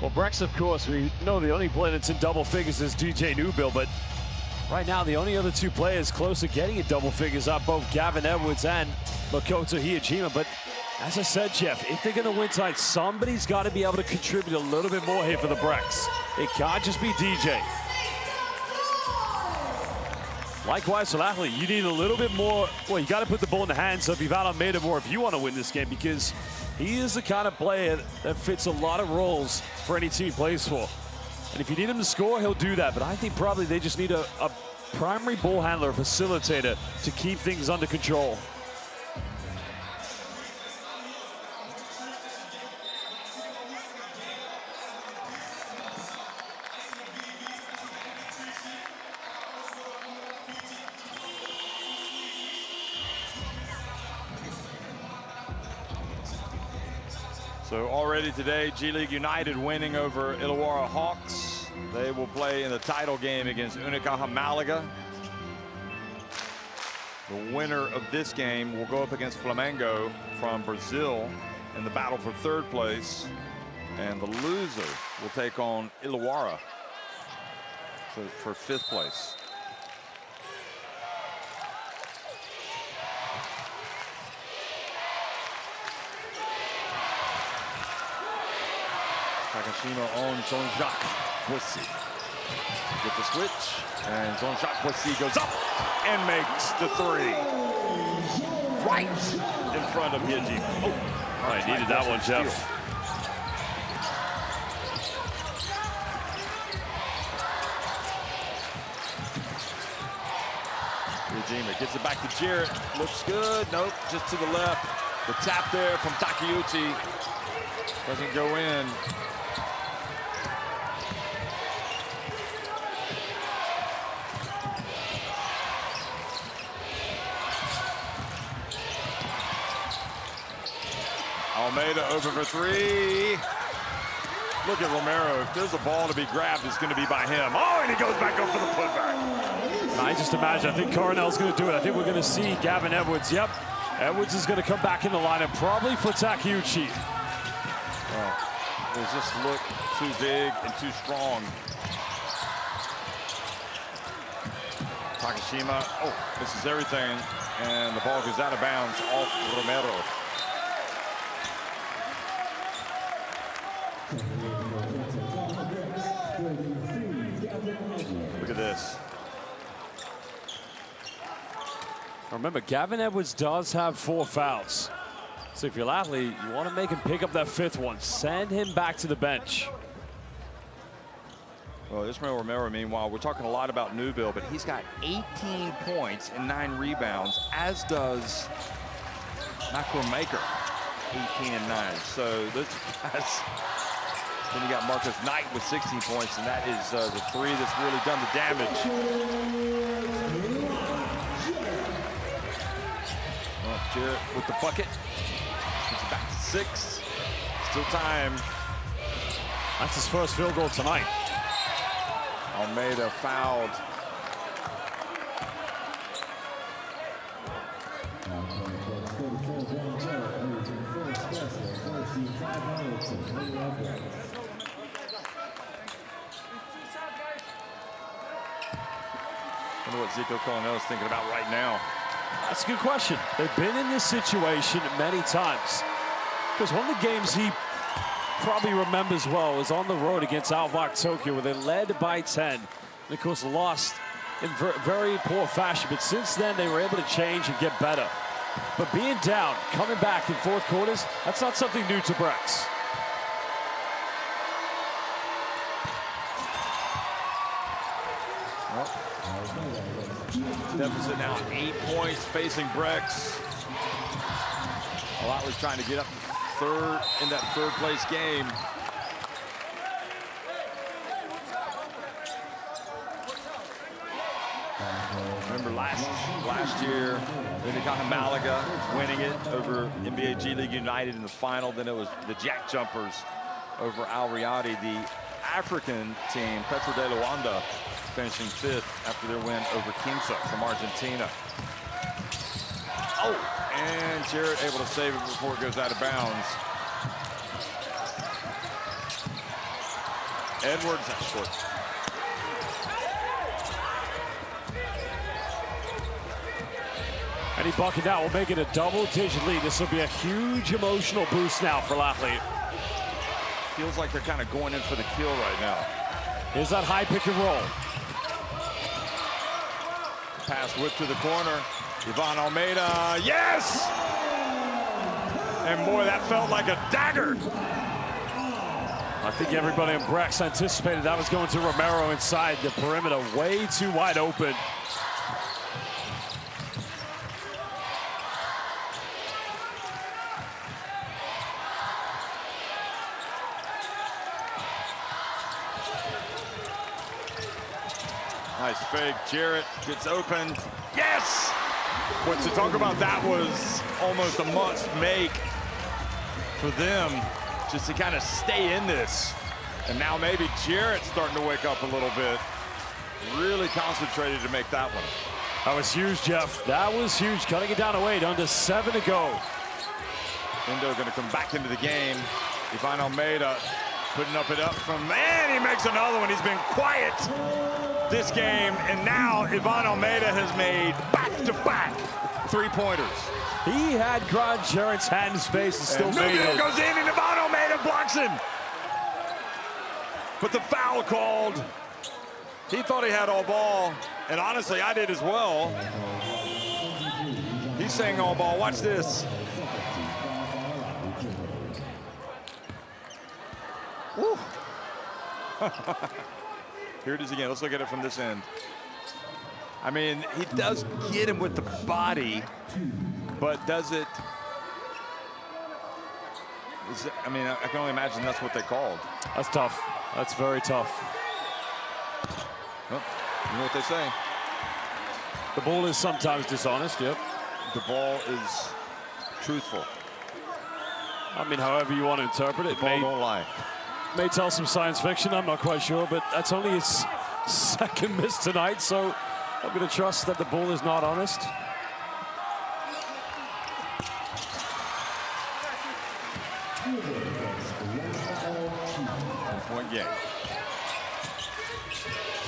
Well, Brex, of course, we know the only player that's in double figures is DJ Newbill, but right now the only other 2 players close to getting in double figures are both Gavin Edwards and Makoto Hiyajima. But as I said, Jeff, if they're going to win tonight, somebody's got to be able to contribute a little bit more here for the Brex. It can't just be DJ. Likewise for Alahli, you need a little bit more. Well, you got to put the ball in the hands of Ivan Almeida more if you want to win this game, because he is the kind of player that fits a lot of roles for any team he plays for. And if you need him to score, he'll do that. But I think probably they just need a primary ball handler, a facilitator, to keep things under control. So already today, G League United winning over Illawarra Hawks. They will play in the title game against Unicaja Malaga. The winner of this game will go up against Flamengo from Brazil in the battle for third place. And the loser will take on Illawarra for fifth place. Takashima on Jean-Jacques Boissy. Get the switch, and Jean-Jacques Boissy goes up and makes the three. Right in front of Yeji. Oh, I needed that one, Jeff. Yejima gets it back to Jarrett. Looks good. Nope, just to the left. The tap there from Takeuchi doesn't go in. Almeida over for three. Look at Romero. If there's a ball to be grabbed, it's going to be by him. Oh, and he goes back up for the putback. I just imagine, I think Coronel's going to do it. I think we're going to see Gavin Edwards. Yep, Edwards is going to come back in the lineup, probably for Takeuchi. Oh, does this look too big and too strong? Takashima, oh, misses everything, and the ball goes out of bounds off Romero. Look at this. Remember, Gavin Edwards does have 4 fouls. So if you're Alahli, you want to make him pick up that 5th one. Send him back to the bench. Well, Ismael Romero, meanwhile, we're talking a lot about Newbill, but he's got 18 points and 9 rebounds, as does Macromaker, 18 and 9. So this guys. Then you got Marcus Knight with 16 points, and that is the 3 that's really done the damage. Well, Jarrett with the bucket. Gets it back to 6. Still time. That's his first field goal tonight. Almeida fouled. I wonder what Zico Coronel is thinking about right now. That's a good question. They've been in this situation many times. Because one of the games he probably remembers well was on the road against Alvak Tokyo, where they led by 10. And of course lost in very poor fashion. But since then, they were able to change and get better. But being down, coming back in 4th quarters, that's not something new to Brex. Deficit now 8 points facing Brex. Alahli's trying to get up in that 3rd place game. Remember last year, Unicaja Malaga winning it over NBA G League United in the final. Then it was the Jack Jumpers over Al Riyadi. The African team, Petro de Luanda, finishing 5th after their win over Quimsa from Argentina. Oh, and Jarrett able to save it before it goes out of bounds. Edwards, that's short. And he bucketed out, will make it a double-digit lead. This will be a huge emotional boost now for Alahli. Feels like they're kind of going in for the kill right now. Here's that high pick and roll. Pass whip to the corner. Ivan Almeida, yes! And boy, that felt like a dagger. I think everybody in Brex anticipated that was going to Romero inside the perimeter, way too wide open. Nice fake. Jarrett gets open. Yes! What to talk about, that was almost a must make for them just to kind of stay in this. And now maybe Jarrett's starting to wake up a little bit. Really concentrated to make that one. That was huge, Jeff. That was huge. Cutting it down to 8, under 7 to go. Endo going to come back into the game. Ivan Almeida putting it up from, and he makes another one. He's been quiet this game, and now Ivan Almeida has made back-to-back 3-pointers. He had Grant Jarrett's hand in space and still made it. Goes in, and Ivan Almeida blocks him. But the foul called. He thought he had all ball, and honestly, I did as well. He's saying all ball. Watch this. Woo. Here it is again. Let's look at it from this end. I mean, he does get him with the body, but does it? I mean, I can only imagine that's what they called. That's tough. That's very tough. Well, you know what they say. The ball is sometimes dishonest, yep. The ball is truthful. I mean, however you want to interpret it. The ball don't lie. May tell some science fiction, I'm not quite sure, but that's only his second miss tonight, so I'm going to trust that the ball is not honest. Point game.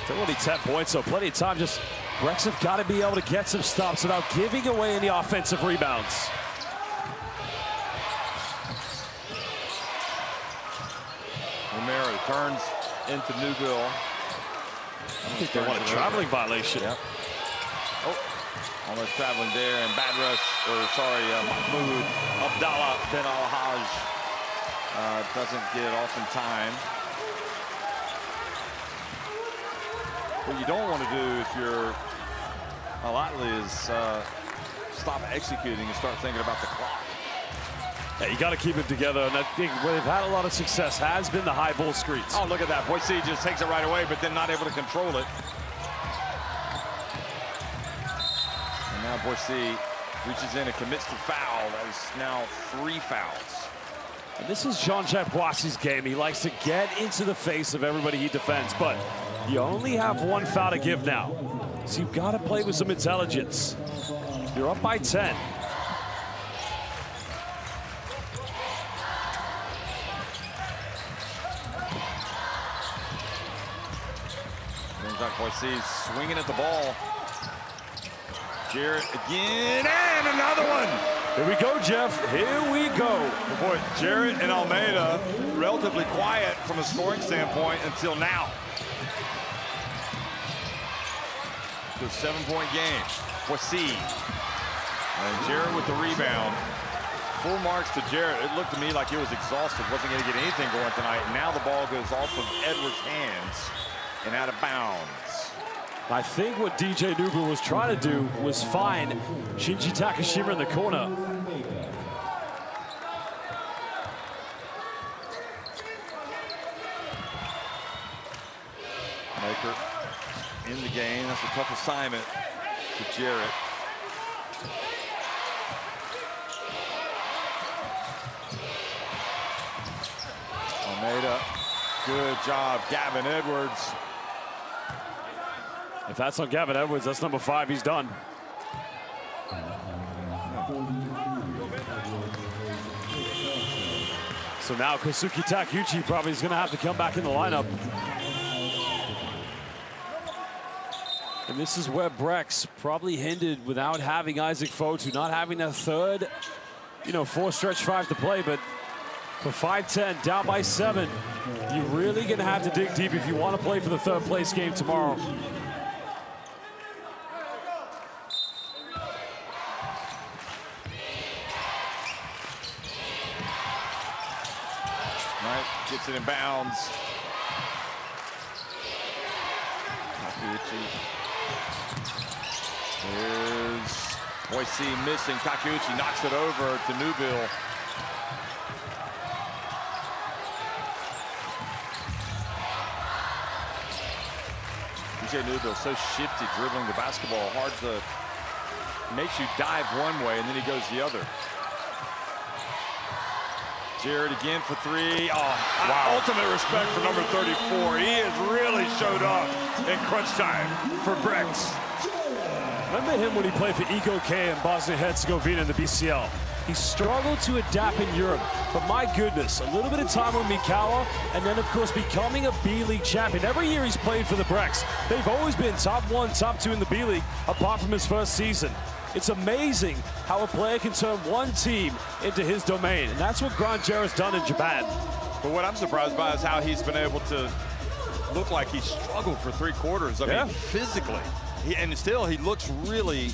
Still only 10 points, so plenty of time. Just Brex have got to be able to get some stops without giving away any offensive rebounds. Romero turns into Newville. I think they want a traveling violation. Yep. Oh, almost traveling there, and bad rush, or sorry, Mahmoud Abdallah bin Al-Haj doesn't get off in time. What you don't want to do if you're Alahli is stop executing and start thinking about the clock. Yeah, you got to keep it together, and I think where they've had a lot of success has been the high ball screens. Oh, look at that. Boise just takes it right away, but then not able to control it. And now Boise reaches in and commits to foul. That is now 3 fouls. And this is Jean-Jacques Boissi's game. He likes to get into the face of everybody he defends, but you only have 1 foul to give now. So you've got to play with some intelligence. You're up by 10. Boise swinging at the ball. Jarrett again, and another one. Here we go, Jeff. Here we go. Oh boy, Jarrett and Almeida relatively quiet from a scoring standpoint until now. The 7-point game. Boise. And Jarrett with the rebound. Full marks to Jarrett. It looked to me like he was exhausted. Wasn't going to get anything going tonight. And now the ball goes off of Edwards' hands and out of bounds. I think what DJ Nubu was trying to do was find Shinji Takashima in the corner. Maker in the game. That's a tough assignment to Jarrett. Almeida. Good job, Gavin Edwards. If that's on Gavin Edwards, that's number 5. He's done. So now Kosuke Takeuchi probably is going to have to come back in the lineup. And this is where Brex probably hindered without having Isaac Fotu, not having a third, 4 stretch 5 to play, but for 5-10, down by 7, you're really going to have to dig deep if you want to play for the 3rd place game tomorrow. Gets it in bounds. There's Boise missing. Takeuchi knocks it over to Newville. DJ Newville so shifty dribbling the basketball. Hard to, makes you dive one way and then he goes the other. Jarrett again for 3. Oh, wow. Ultimate respect for number 34. He has really showed up in crunch time for Brex. Remember him when he played for Ego K in Bosnia-Herzegovina in the BCL. He struggled to adapt in Europe, but my goodness, a little bit of time with Mikawa, and then of course becoming a B-League champion. Every year he's played for the Brex. They've always been top 1, top 2 in the B-League, apart from his first season. It's amazing how a player can turn one team into his domain, and that's what Grant Jarrett's done in Japan. But what I'm surprised by is how he's been able to looked like he struggled for 3 quarters. I mean, physically. And still, he looks really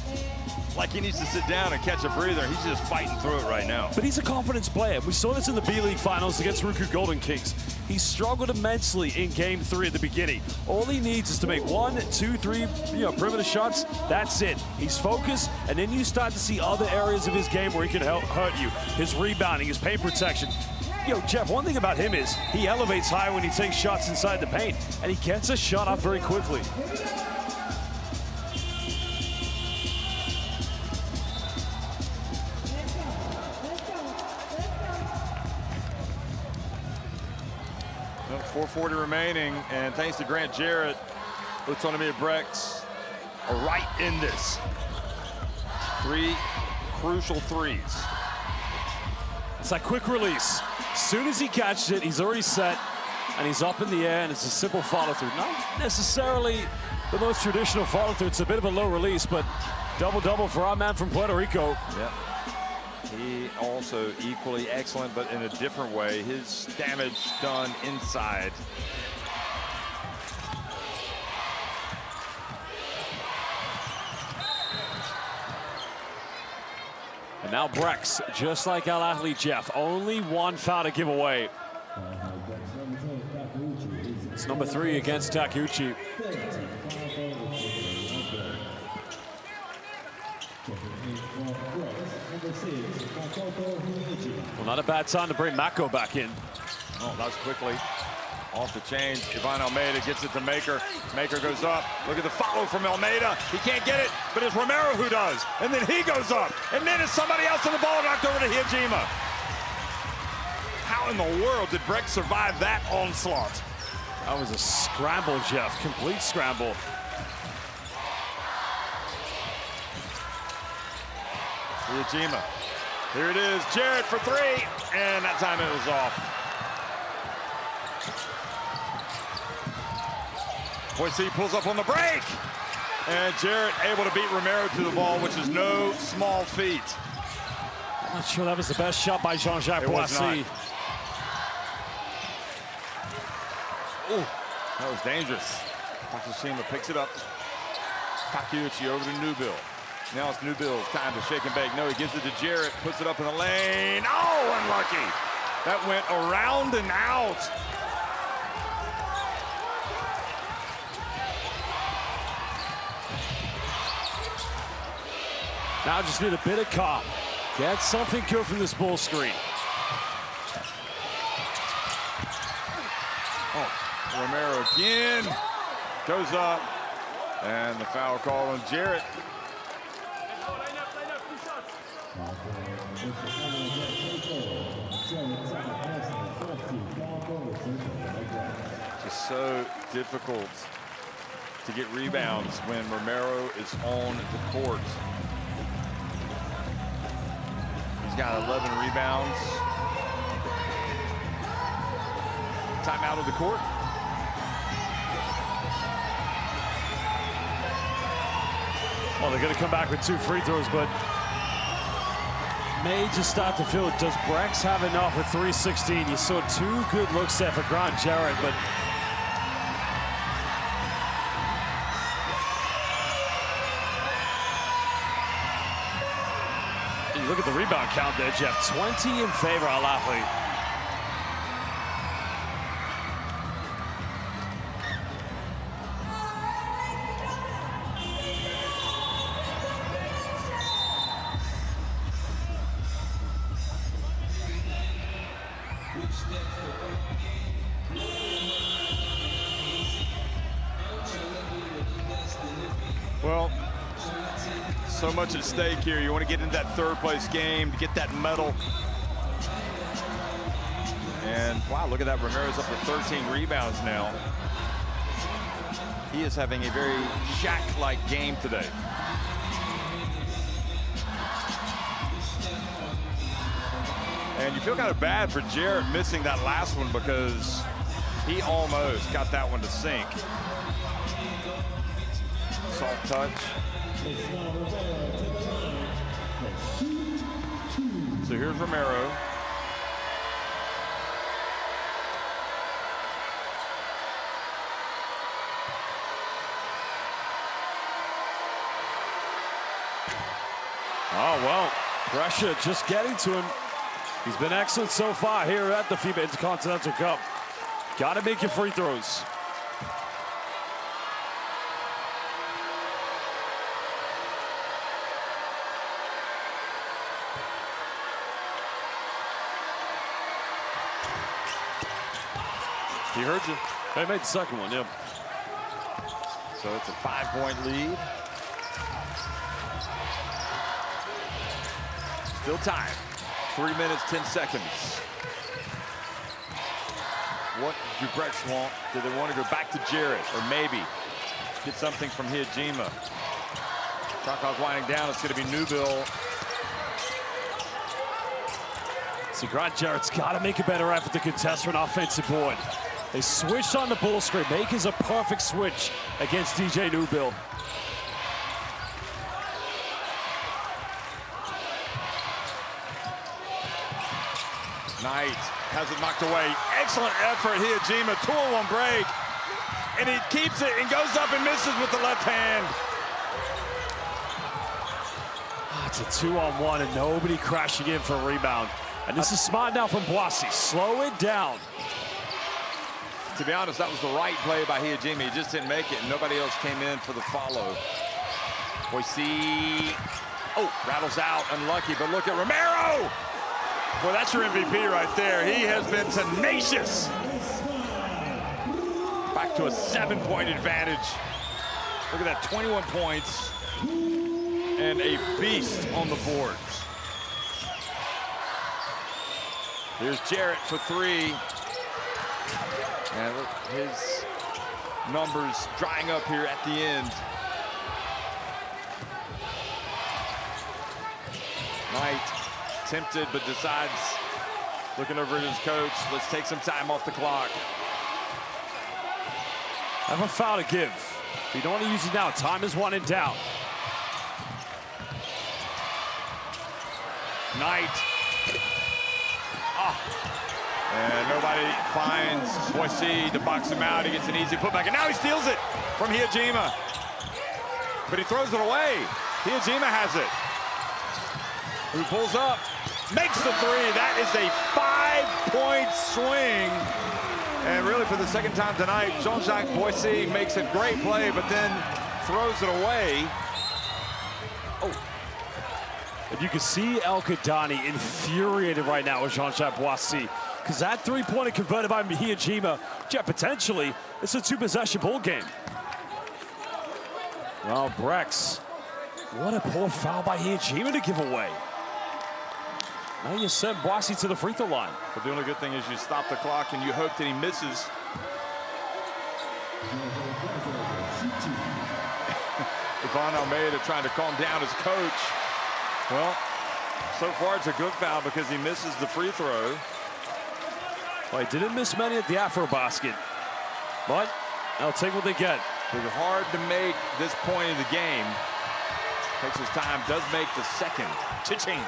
like he needs to sit down and catch a breather. He's just fighting through it right now. But he's a confidence player. We saw this in the B-League Finals against Ruku Golden Kings. He struggled immensely in Game 3 at the beginning. All he needs is to make 1, 2, 3, perimeter shots. That's it. He's focused, and then you start to see other areas of his game where he can hurt you. His rebounding, his paint protection. Jeff, one thing about him is he elevates high when he takes shots inside the paint, and he gets a shot up very quickly. Well, 4:40 remaining, and thanks to Grant Jarrett, Utsunomiya Brex are right in this. 3 crucial threes. It's that quick release. As soon as he catches it, he's already set, and he's up in the air, and it's a simple follow-through. Not necessarily the most traditional follow-through. It's a bit of a low release, but double-double for our man from Puerto Rico. Yep. He also equally excellent, but in a different way. His damage done inside. And now Brex, just like Alahli, Jeff, only 1 foul to give away. It's number 3 against Takeuchi. Well, not a bad time to bring Mako back in. Oh, that was quickly off the chain. Ivan Almeida gets it to Maker. Maker goes up. Look at the follow from Almeida. He can't get it, but it's Romero who does. And then he goes up. And then it's somebody else on the ball knocked over to Hijima. How in the world did Brex survive that onslaught? That was a scramble, Jeff. Complete scramble. Hijima. Here it is. Jarrett for 3. And that time it was off. Boise pulls up on the break. And Jarrett able to beat Romero to the ball, which is no small feat. I'm not sure that was the best shot by Jean-Jacques Boissy. Ooh, that was dangerous. Takashima picks it up. Takeuchi over to Newbill. Now it's Newbill's time to shake and bake. No, he gives it to Jarrett, puts it up in the lane. Oh, unlucky. That went around and out. Now just need a bit of calm. Get something good from this ball screen. Oh, Romero again. Goes up. And the foul call on Jarrett. Just so difficult to get rebounds when Romero is on the court. He's got 11 rebounds. Timeout of the court. Well, they're going to come back with 2 free throws, but may just start to feel, does Brex have enough at 3:16? You saw 2 good looks there for Grant Jarrett, but you look at the rebound count there, Jeff. 20 in favor of Alahli. Well, so much at stake here. You want to get into that 3rd place game to get that medal. And wow, look at that. Romero's up to 13 rebounds now. He is having a very Shaq-like game today. And you feel kind of bad for Jarrett missing that last one because he almost got that one to sink. Soft touch. So here's Romero. Pressure just getting to him. He's been excellent so far here at the FIBA Intercontinental Cup. Got to make your free throws. He heard you. They made the second one, yep. So it's a 5-point lead. Still time. 3 minutes, 10 seconds. What do Brex want? Do they want to go back to Jarrett, or maybe get something from Hijima? Shot clock winding down. It's going to be Newbill. So Grant Jarrett's got to make a better effort to contest for an offensive board. They switched on the ball screen. Makers a perfect switch against DJ Newbill. Knight has it knocked away. Excellent effort. Hijima, 2-on-1 break. And he keeps it and goes up and misses with the left hand. It's a 2-on-1 and nobody crashing in for a rebound. And this is smart now from Boissy. Slow it down. To be honest, that was the right play by Hijima. He just didn't make it, and nobody else came in for the follow. Boissy, rattles out, unlucky, but look at Romero. Boy, that's your MVP right there. He has been tenacious. Back to a 7-point advantage. Look at that, 21 points and a beast on the boards. Here's Jarrett for 3. And look, his numbers drying up here at the end. Knight tempted, but decides, looking over at his coach, let's take some time off the clock. Have a foul to give. If you don't want to use it now, time is winding down. Knight. And nobody finds Boissy to box him out. He gets an easy putback, and now he steals it from Hijima. But he throws it away. Hijima has it. Who pulls up, makes the 3. That is a 5-point swing. And really, for the second time tonight, Jean-Jacques Boissy makes a great play, but then throws it away. And you can see El Kadani infuriated right now with Jean-Jacques Boissy, because that 3-pointer converted by Hijima, potentially, it's a 2-possession ball game. Well, Brex, what a poor foul by Hijima to give away. Now you send Boissy to the free throw line. But the only good thing is you stop the clock and you hope that he misses. Yvonne Almeida trying to calm down his coach. Well, so far it's a good foul because he misses the free throw. Well, he didn't miss many at the Afro basket, but they'll take what they get. It's hard to make this point in the game. Takes his time, does make the second. Cha-ching.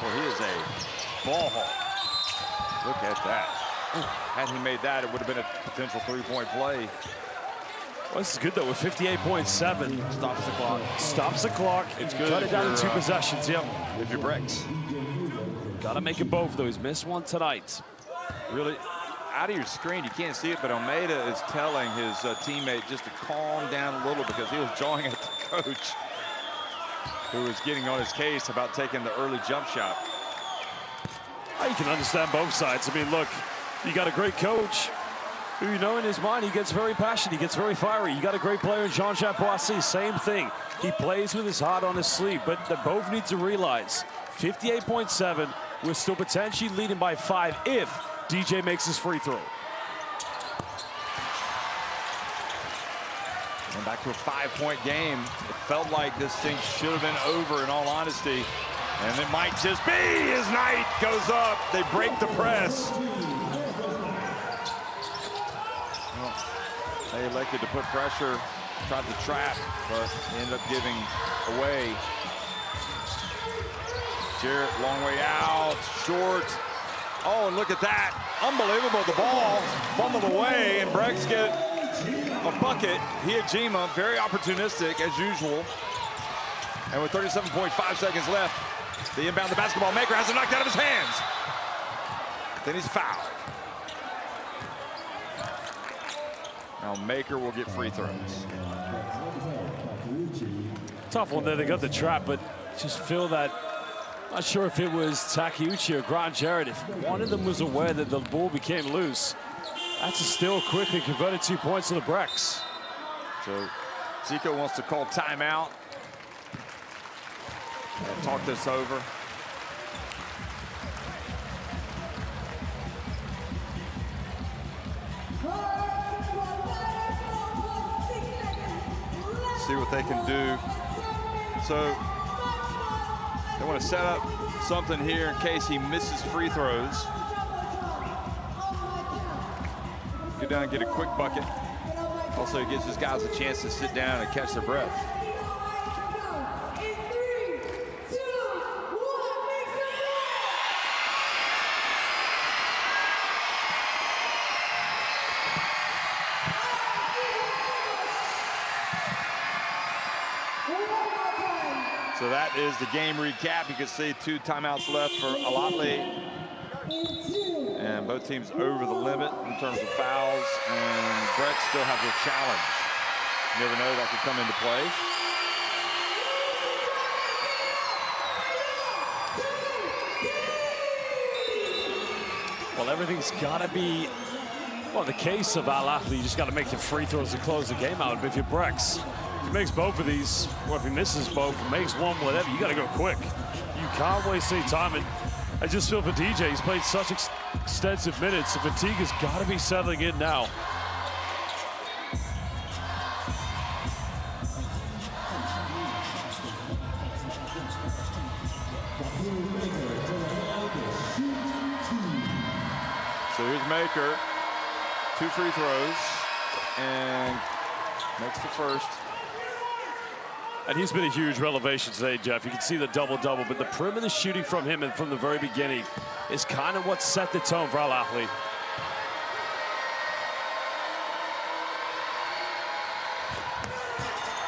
Well, he is a ball hawk. Look at that. Had he made that, it would have been a potential 3-point play. Well, this is good, though, with 58.7. Stops the clock. Stops the clock. It's good. Cut it down to 2 possessions, yep. If you're Brex. Got to make it both, though. He's missed one tonight. Really, out of your screen, you can't see it, but Almeida is telling his teammate just to calm down a little because he was jawing at the coach, who was getting on his case about taking the early jump shot. Well, you can understand both sides. I mean, look, you got a great coach who, you know, in his mind, he gets very passionate, he gets very fiery. You got a great player in Jean-Jacques Boissy, same thing. He plays with his heart on his sleeve, but they both need to realize 58.7, we're still potentially leading by 5 if DJ makes his free throw. And back to a 5-point game. It felt like this thing should have been over, in all honesty. And it might just be as Knight goes up. They break the press. Well, they elected to put pressure, tried to trap, but ended up giving away. Jarrett, long way out, short. Oh, and look at that. Unbelievable. The ball fumbled away, and Brex get a bucket. Hijima, very opportunistic as usual. And with 37.5 seconds left, the inbound, the basketball maker has it knocked out of his hands. Then he's fouled. Now Maker will get free throws. Tough one there. They got the trap, but just feel that. Not sure if it was Takeuchi or Grant Jarrett. If one of them was aware that the ball became loose, that's a steal quickly converted 2 points to the Brex. So Zico wants to call timeout. And talk this over. See what they can do. So they want to set up something here in case he misses free throws. Go down and get a quick bucket. Also, it gives his guys a chance to sit down and catch their breath. So that is the game recap. You can see 2 timeouts left for Alahli. And both teams over the limit in terms of fouls. And Brex still have their challenge. You never know, that could come into play. Well, everything's got to be, well, the case of Alahli, you just got to make the free throws to close the game out. But if you're Brex, if he makes both of these, or if he misses both, makes one, whatever, you got to go quick. You can't waste any time. And I just feel for DJ, he's played such extensive minutes. The fatigue has got to be settling in now. So here's Maker, 2 free throws, and makes the first. And he's been a huge revelation today, Jeff. You can see the double-double, but the perimeter shooting from him and from the very beginning is kind of what set the tone for Alahli.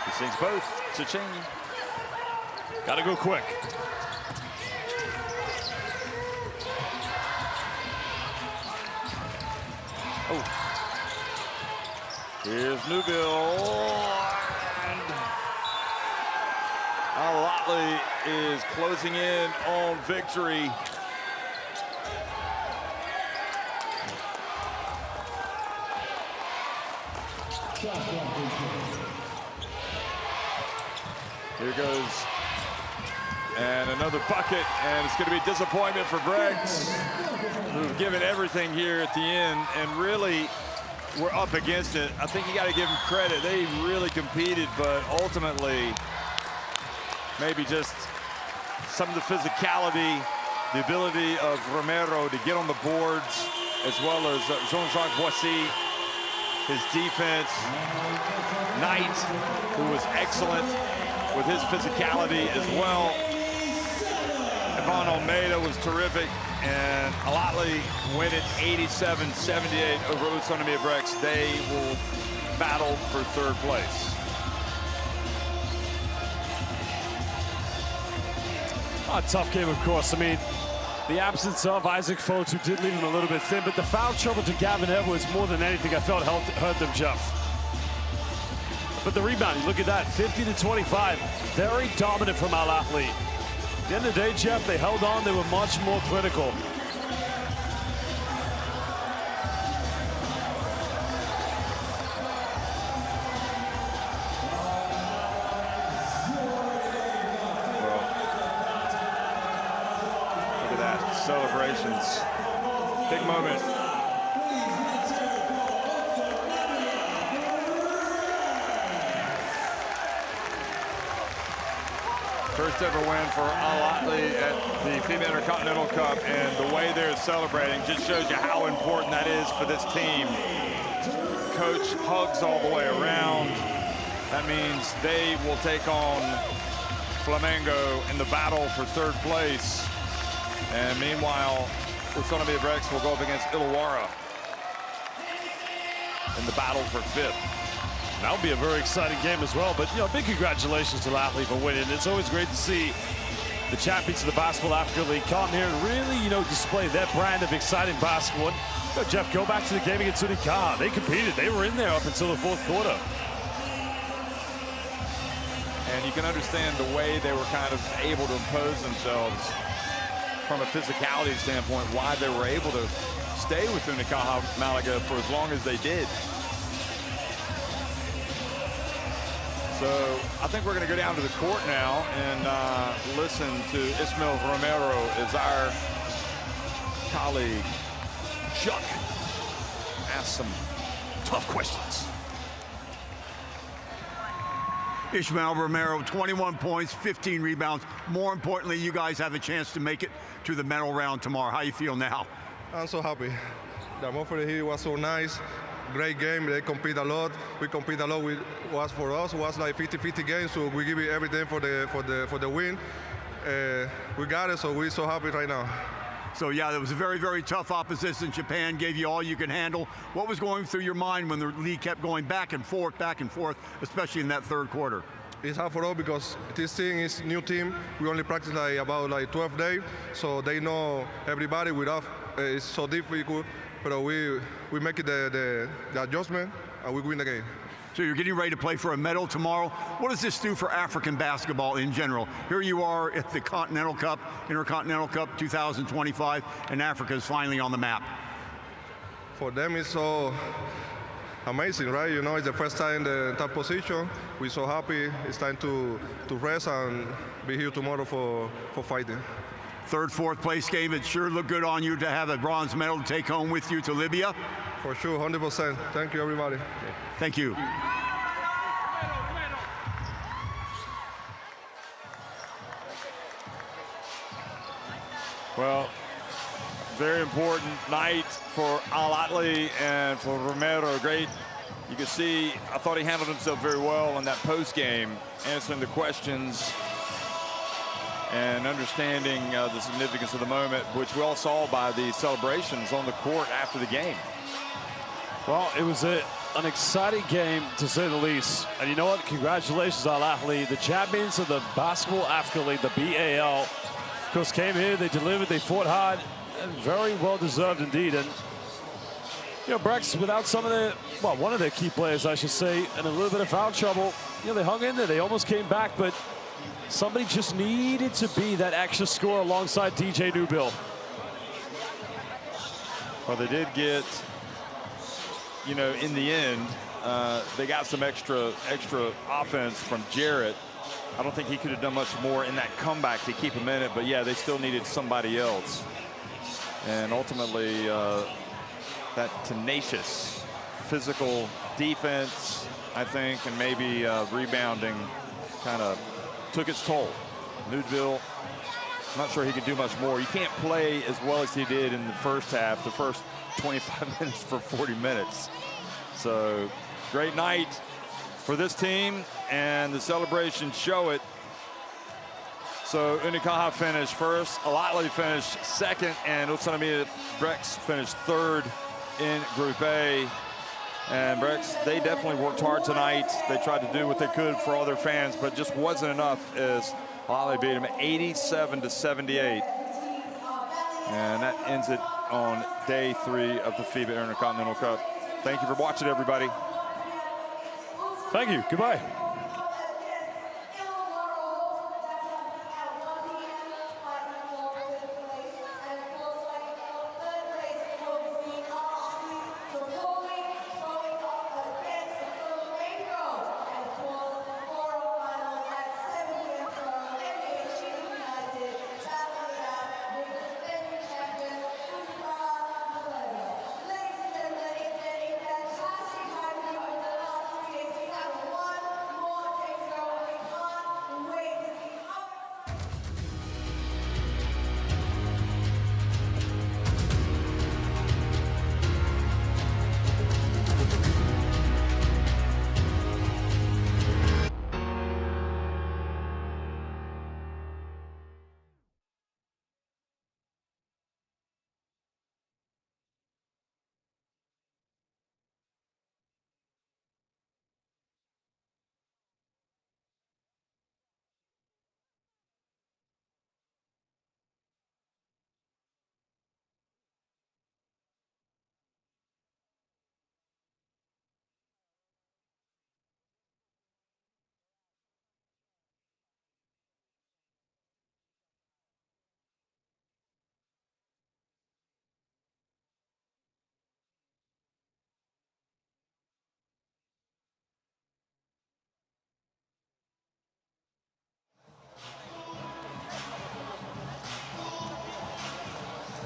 He sings both. Cha-ching. Got to go quick. Oh. Here's Newbill. Alahli is closing in on victory. Here goes. And another bucket, and it's going to be disappointment for Brex, who've given everything here at the end, and really we're up against it. I think you got to give them credit. They really competed, but ultimately, maybe just some of the physicality, the ability of Romero to get on the boards, as well as Jean-Jacques Boissy, his defense. Knight, who was excellent with his physicality as well. Ivan Almeida was terrific, and Alahli win it 87-78 over Utsunomiya Brex. They will battle for 3rd place. A tough game, of course. I mean, the absence of Isaac Fotes, who did leave him a little bit thin, but the foul trouble to Gavin Edwards, more than anything, I felt hurt them, Jeff. But the rebound, look at that, 50-25. Very dominant from Alahli. At the end of the day, Jeff, they held on. They were much more critical. Celebrations. Big moment. First ever win for Alahli at the FIBA Intercontinental Cup, and the way they're celebrating just shows you how important that is for this team. Coach hugs all the way around. That means they will take on Flamengo in the battle for 3rd place. And meanwhile, Utsunomiya Brex will go up against Illawarra in the battle for 5th. That'll be a very exciting game as well. But, you know, big congratulations to Alahli for winning. It's always great to see the champions of the Basketball Africa League come here and really, you know, display their brand of exciting basketball. And, you know, Jeff, go back to the game against Utsunomiya. They competed. They were in there up until the fourth quarter. And you can understand the way they were kind of able to impose themselves from a physicality standpoint, why they were able to stay with Utsunomiya Malaga for as long as they did. So I think we're going to go down to the court now and listen to Ismael Romero as our colleague Chuck asks some tough questions. Ismael Romero, 21 points, 15 rebounds. More importantly, you guys have a chance to make it to the medal round tomorrow. How you feel now? I'm so happy. The atmosphere here was so nice. Great game. They compete a lot. We compete a lot. For us, it was like 50-50 game, so we give it everything for the win. We got it, so we're so happy right now. So yeah, there was a very, very tough opposition. Japan gave you all you can handle. What was going through your mind when the league kept going back and forth, especially in that third quarter? It's hard for us because this team is new team. We only practice like about 12 days, so they know everybody. It's so difficult, but we make it the adjustment and we win the game. So you're getting ready to play for a medal tomorrow. What does this do for African basketball in general? Here you are at the Continental Cup, Intercontinental Cup 2025, and Africa is finally on the map. For them, it's so amazing, right? You know, it's the first time in the top position. We're so happy. It's time to rest and be here tomorrow for fighting. Third, fourth place game, it sure looked good on you to have a bronze medal to take home with you to Libya. For sure, 100%. Thank you, everybody. Thank you. Well, very important night for Alahli and for Romero. Great. You can see, I thought he handled himself very well in that post game, answering the questions and understanding the significance of the moment, which we all saw by the celebrations on the court after the game. Well, it was an exciting game, to say the least. And you know what? Congratulations, Alahli, the champions of the Basketball Africa League, the BAL. Of course, came here, they delivered, they fought hard, and very well deserved indeed. And you know, Brex, without some of their, well, one of their key players, I should say, and a little bit of foul trouble, you know, they hung in there. They almost came back, but somebody just needed to be that extra scorer alongside DJ Newbill. Well, they did get, you know, in the end, they got some extra offense from Jarrett. I don't think he could have done much more in that comeback to keep him in it, but yeah, they still needed somebody else. And ultimately, that tenacious physical defense, I think, and maybe rebounding kind of took its toll. Newbill, I'm not sure he could do much more. You can't play as well as he did in the first half, the first 25 minutes for 40 minutes. So great night for this team, and the celebrations show it. So Utsunomiya finished first, Alahli finished second, and Utsunomiya Brex finished third in Group A. And Brex, they definitely worked hard tonight. They tried to do what they could for all their fans, but just wasn't enough as Alahli beat them 87-78. And that ends it on day 3 of the FIBA Intercontinental Cup. Thank you for watching, everybody. Thank you. Goodbye.